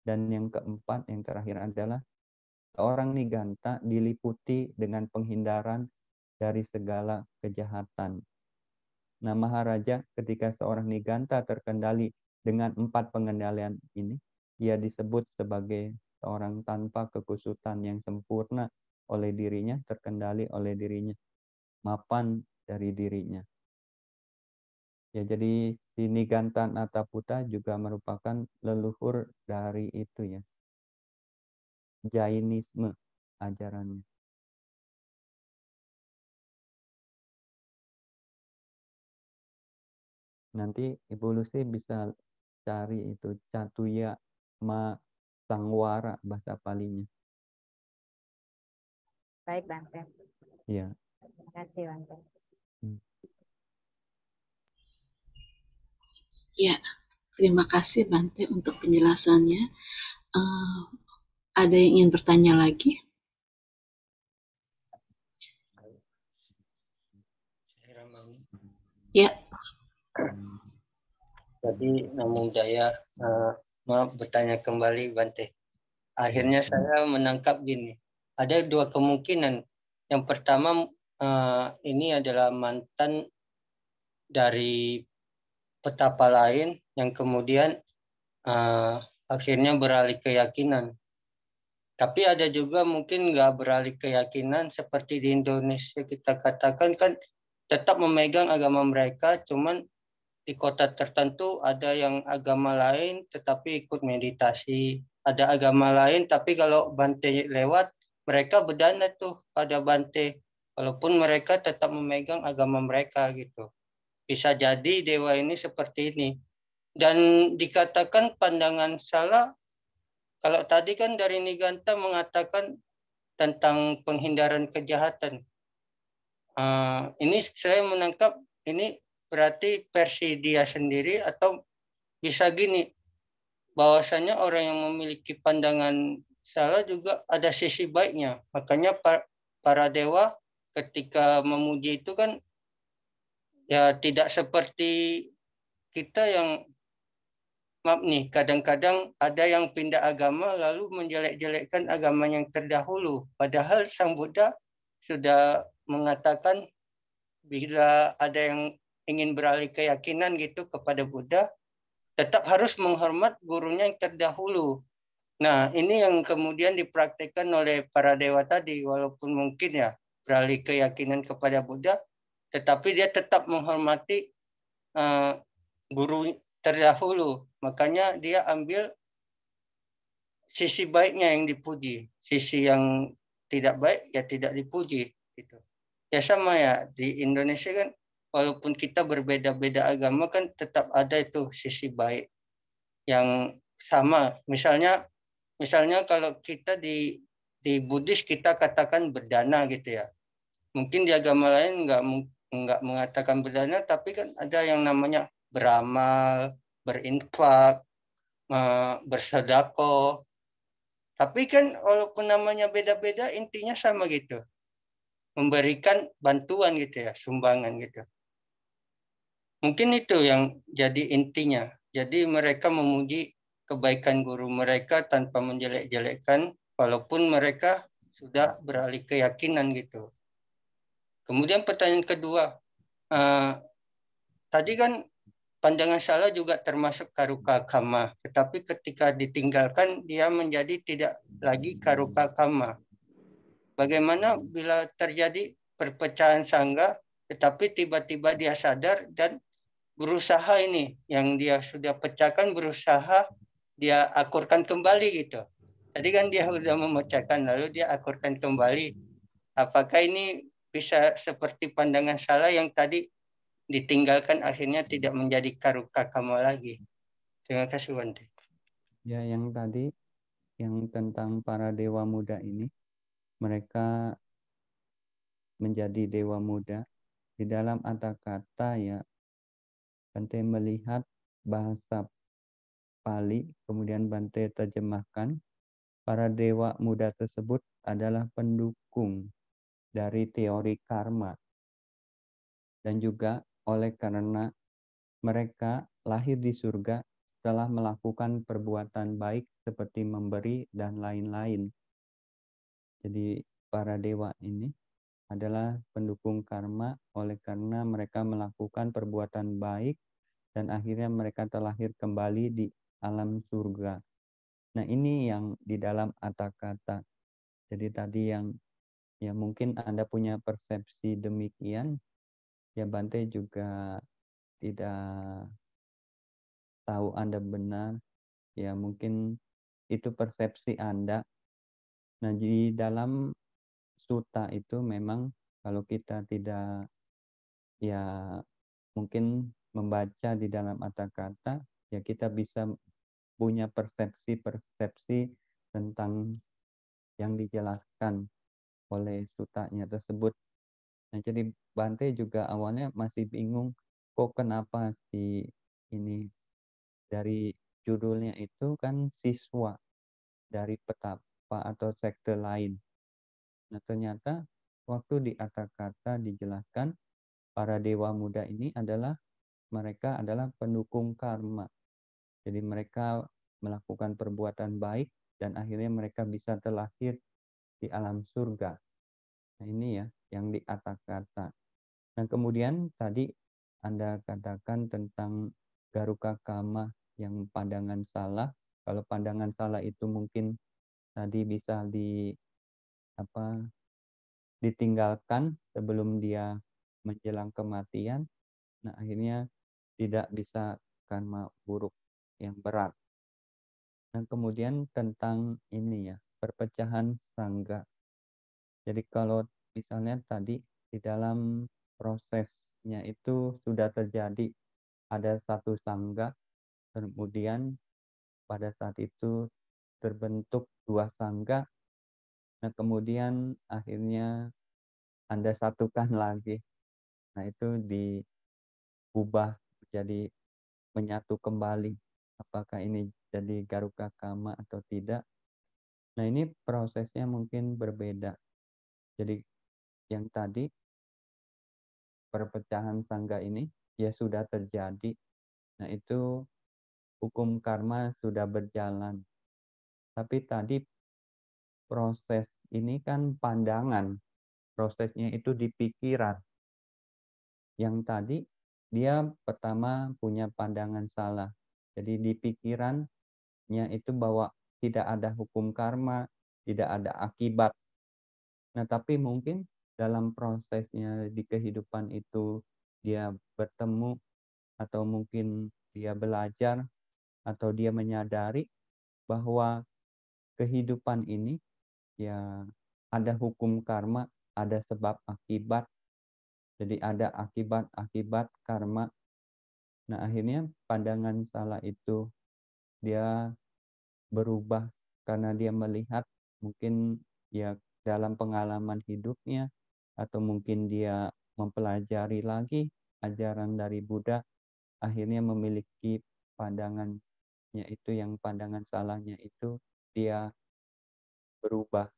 Dan yang keempat, yang terakhir adalah seorang Niganta diliputi dengan penghindaran dari segala kejahatan. Nah, Maharaja ketika seorang Niganta terkendali dengan 4 pengendalian ini, ia disebut sebagai seorang tanpa kekusutan yang sempurna oleh dirinya, terkendali oleh dirinya, mapan dari dirinya. Ya, jadi si Niganta Nataputa juga merupakan leluhur dari itu ya, Jainisme ajarannya. Nanti Ibu Lucy bisa cari itu Catuya Ma Sangwara bahasa Palinya. Baik, Bante. Iya. Terima kasih, Bante. Ya, terima kasih Bante untuk penjelasannya. Ada yang ingin bertanya lagi? Ya. Jadi Namo Buddhaya, maaf bertanya kembali Bante. Akhirnya saya menangkap gini, ada dua kemungkinan. Yang pertama, ini adalah mantan dari petapa lain yang kemudian akhirnya beralih keyakinan. Tapi ada juga mungkin nggak beralih keyakinan seperti di Indonesia kita katakan kan tetap memegang agama mereka, cuman di kota tertentu ada yang agama lain tetapi ikut meditasi. Ada agama lain tapi kalau Bante lewat mereka berdana tuh pada Bante. Walaupun mereka tetap memegang agama mereka gitu. Bisa jadi dewa ini seperti ini. Dan dikatakan pandangan salah, kalau tadi kan dari Niganta mengatakan tentang penghindaran kejahatan. Ini saya menangkap ini berarti versi dia sendiri atau bisa gini, bahwasanya orang yang memiliki pandangan salah juga ada sisi baiknya. Makanya para dewa ketika memuji itu kan ya tidak seperti kita yang maaf nih, kadang-kadang ada yang pindah agama lalu menjelek-jelekkan agama yang terdahulu. Padahal Sang Buddha sudah mengatakan bila ada yang ingin beralih keyakinan gitu kepada Buddha, tetap harus menghormat gurunya yang terdahulu. Nah, ini yang kemudian dipraktikkan oleh para dewa tadi, walaupun mungkin ya beralih keyakinan kepada Buddha, tetapi dia tetap menghormati guru terdahulu. Makanya dia ambil sisi baiknya yang dipuji, sisi yang tidak baik ya tidak dipuji. Gitu. Ya sama ya di Indonesia kan, walaupun kita berbeda-beda agama kan tetap ada itu sisi baik yang sama. Misalnya kalau kita di Buddhis kita katakan berdana gitu ya. Mungkin di agama lain nggak mengatakan berdana, tapi kan ada yang namanya beramal, berinfak, bersedekah. Tapi kan walaupun namanya beda-beda, intinya sama gitu. Memberikan bantuan gitu ya, sumbangan gitu. Mungkin itu yang jadi intinya. Jadi mereka memuji kebaikan guru mereka tanpa menjelek-jelekkan, walaupun mereka sudah beralih keyakinan gitu. Kemudian pertanyaan kedua, tadi kan pandangan salah juga termasuk karuka kama, tetapi ketika ditinggalkan dia menjadi tidak lagi karuka kama. Bagaimana bila terjadi perpecahan sangga, tetapi tiba-tiba dia sadar dan berusaha ini yang dia sudah pecahkan, berusaha dia akurkan kembali gitu. Tadi kan dia sudah memecahkan lalu dia akurkan kembali. Apakah ini bisa seperti pandangan salah yang tadi ditinggalkan akhirnya tidak menjadi karuka kama lagi? Terima kasih Bante. Ya, yang tadi yang tentang para dewa muda ini, mereka menjadi dewa muda di dalam kata ya. Bante melihat bahasa Pali, kemudian Bante terjemahkan. Para dewa muda tersebut adalah pendukung dari teori karma. Dan juga oleh karena mereka lahir di surga setelah melakukan perbuatan baik seperti memberi dan lain-lain. Jadi para dewa ini adalah pendukung karma oleh karena mereka melakukan perbuatan baik dan akhirnya mereka terlahir kembali di alam surga. Nah, ini yang di dalam kata-kata. Jadi tadi yang ya mungkin Anda punya persepsi demikian, ya Bante juga tidak tahu Anda benar, ya mungkin itu persepsi Anda. Nah, di dalam sutta itu memang kalau kita tidak ya mungkin membaca di dalam kata-kata, ya kita bisa punya persepsi tentang yang dijelaskan oleh sutanya tersebut. Nah, jadi Bante juga awalnya masih bingung, kok kenapa sih ini dari judulnya itu kan siswa dari petapa atau sekte lain. Nah, ternyata waktu di kata-kata dijelaskan para dewa muda ini mereka adalah pendukung karma. Jadi mereka melakukan perbuatan baik dan akhirnya mereka bisa terlahir di alam surga. Nah, ini ya yang di kata-kata. Nah, kemudian tadi Anda katakan tentang Garuka Kama yang pandangan salah. Kalau pandangan salah itu mungkin tadi bisa ditinggalkan sebelum dia menjelang kematian. Nah, akhirnya tidak bisa karma buruk yang berat. Nah, kemudian tentang ini ya, perpecahan sangga. Jadi kalau misalnya tadi di dalam prosesnya itu sudah terjadi ada satu sangga, kemudian pada saat itu terbentuk dua sangga, nah kemudian akhirnya Anda satukan lagi. Nah, itu diubah menjadi menyatu kembali. Apakah ini jadi Garuka Kama atau tidak? Nah, ini prosesnya mungkin berbeda. Jadi yang tadi perpecahan sangga ini ya sudah terjadi. Nah, itu hukum karma sudah berjalan. Tapi tadi proses ini kan pandangan. Prosesnya itu di pikiran. Yang tadi dia pertama punya pandangan salah. Jadi di pikirannya itu bahwa tidak ada hukum karma, tidak ada akibat. Nah, tapi mungkin dalam prosesnya di kehidupan itu dia bertemu atau mungkin dia belajar atau dia menyadari bahwa kehidupan ini ya ada hukum karma, ada sebab akibat. Jadi ada akibat-akibat karma. Nah, akhirnya pandangan salah itu dia berubah karena dia melihat mungkin ya dalam pengalaman hidupnya atau mungkin dia mempelajari lagi ajaran dari Buddha, akhirnya memiliki pandangannya itu yang pandangan salahnya itu dia berubah.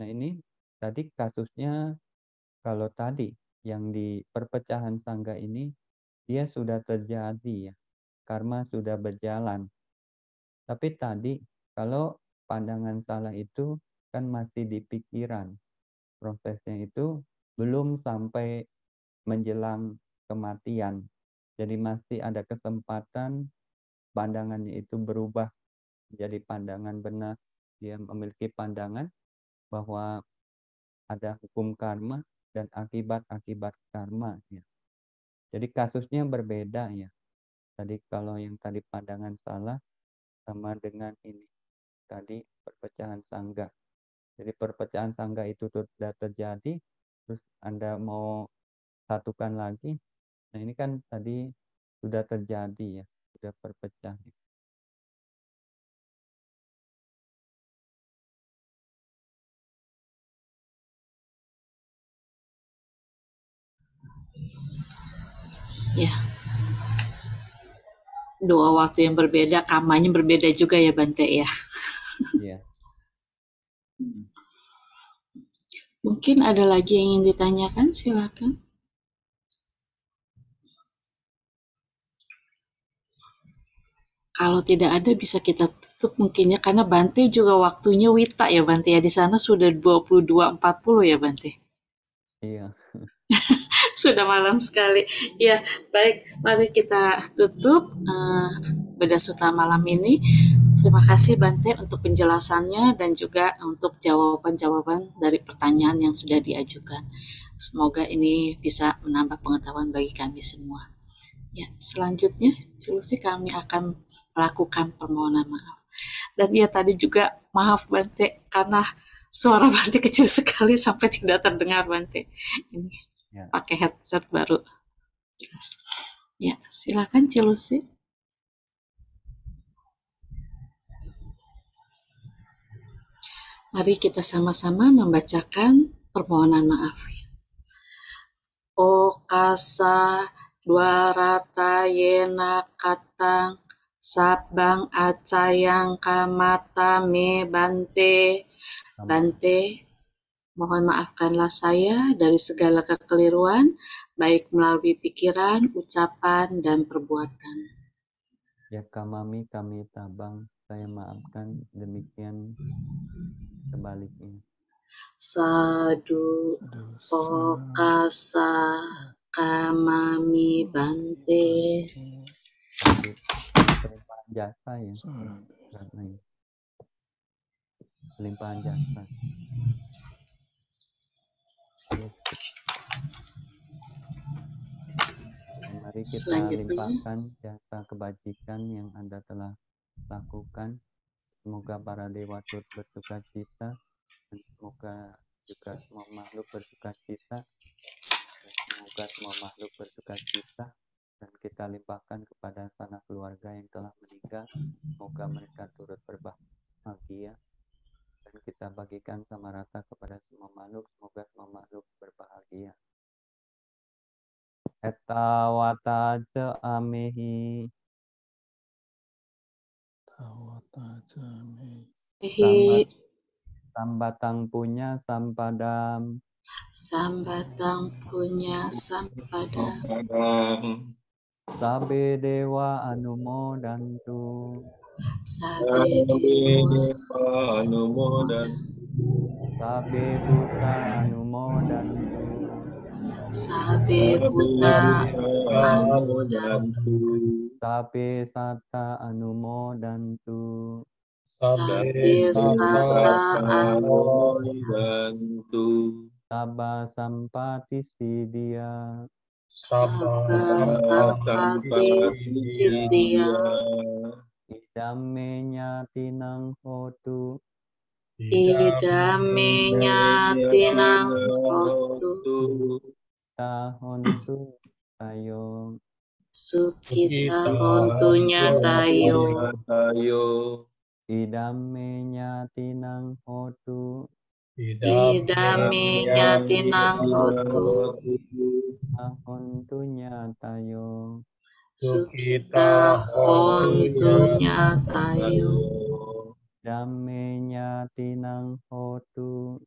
Nah, ini tadi kasusnya kalau tadi yang di perpecahan sangga ini dia sudah terjadi ya. Karma sudah berjalan. Tapi tadi kalau pandangan salah itu kan masih di pikiran. Prosesnya itu belum sampai menjelang kematian. Jadi masih ada kesempatan pandangannya itu berubah menjadi pandangan benar. Dia memiliki pandangan bahwa ada hukum karma dan akibat-akibat karma. Ya. Jadi kasusnya berbeda ya. Tadi kalau yang tadi pandangan salah sama dengan ini tadi perpecahan sangga. Jadi perpecahan sangga itu sudah terjadi, terus Anda mau satukan lagi. Nah, ini kan tadi sudah terjadi ya, sudah perpecah. Ya, dua waktu yang berbeda, kamanya berbeda juga ya Bante ya. Iya. Mungkin ada lagi yang ingin ditanyakan, silakan. Kalau tidak ada bisa kita tutup mungkinnya karena Bante juga waktunya Wita ya Bante ya, di sana sudah 22.40 ya Bante. Iya. Sudah malam sekali. Ya, baik. Mari kita tutup Beda Sutta malam ini. Terima kasih Bante untuk penjelasannya dan juga untuk jawaban-jawaban dari pertanyaan yang sudah diajukan. Semoga ini bisa menambah pengetahuan bagi kami semua. Ya, selanjutnya Cilusi kami akan melakukan permohonan maaf. Dan ya tadi juga maaf Bante karena suara Bante kecil sekali sampai tidak terdengar Bante. Ini Ya. pakai headset baru. Ya, silakan Cilusi. Mari kita sama-sama membacakan permohonan maaf. Okasa dwarata yena katang sabang acayang kamata me Bante. Bante, mohon maafkanlah saya dari segala kekeliruan, baik melalui pikiran, ucapan, dan perbuatan. Ya kamami kami tabang saya maafkan, demikian sebaliknya. Sadu Pokasa Kamami Bante. Limpahan jasa ya, karena ini. Limpahan jasa. Mari kita Selanjutnya. limpahkan jasa kebajikan yang Anda telah lakukan. Semoga para dewa turut bersuka cita, dan semoga juga semua makhluk bersuka cita, dan semoga semua makhluk bersuka cita, dan kita limpahkan kepada sanak keluarga yang telah meninggal. Semoga mereka turut berbahagia, dan kita bagikan sama rata kepada semua makhluk. Semoga semua makhluk berbahagia. Eta wata ce amehi sambatang punya sampadam Sambatang punya sampada. sabe dewa anumodantu Sabe dewa sabe buta anumodantu Sabe buta anumodantu. sabe sata anumodantu Sabe sata anumodantu. Sabba sampati siddhya Sabba sampati siddhya. idame nyatinang hotu Idame nyatinang hotu. tahontu tayo Sukita hontu nyatayo. idame nyatinang hotu Idame nyatinang hotu. tahontu nyatayo Sukita hontu nyatayo. idame nyatinang hotu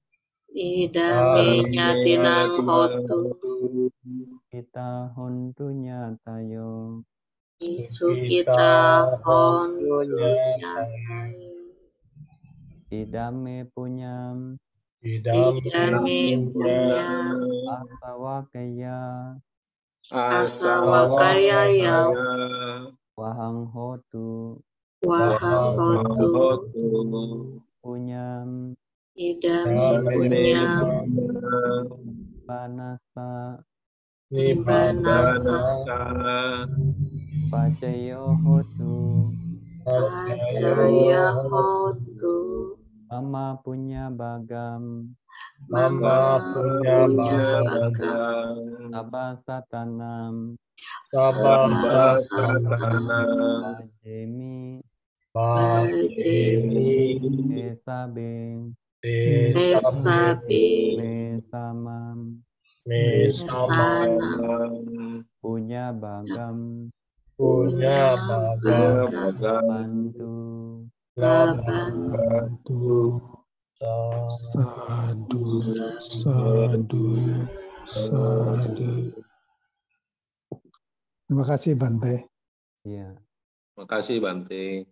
Idame nyatinang hotu. kita hontu nyatayo Sukita hontu nyatayo. idame punyam Idame punya asawakaya asawakaya ya wahang hotu wahang hotu. punyam Idame punya panasa Nibanasa pacayo hotu Pacaya hotu. mama punya bagam Mama punya bagam. sabasatanam Sabasatanam ajemi Bajemi esabeng Esabi mesamam Mesanam punya bagam Punya bagam bantu Labantu. Sadu. Terima kasih Bante. ya Terima kasih Bante.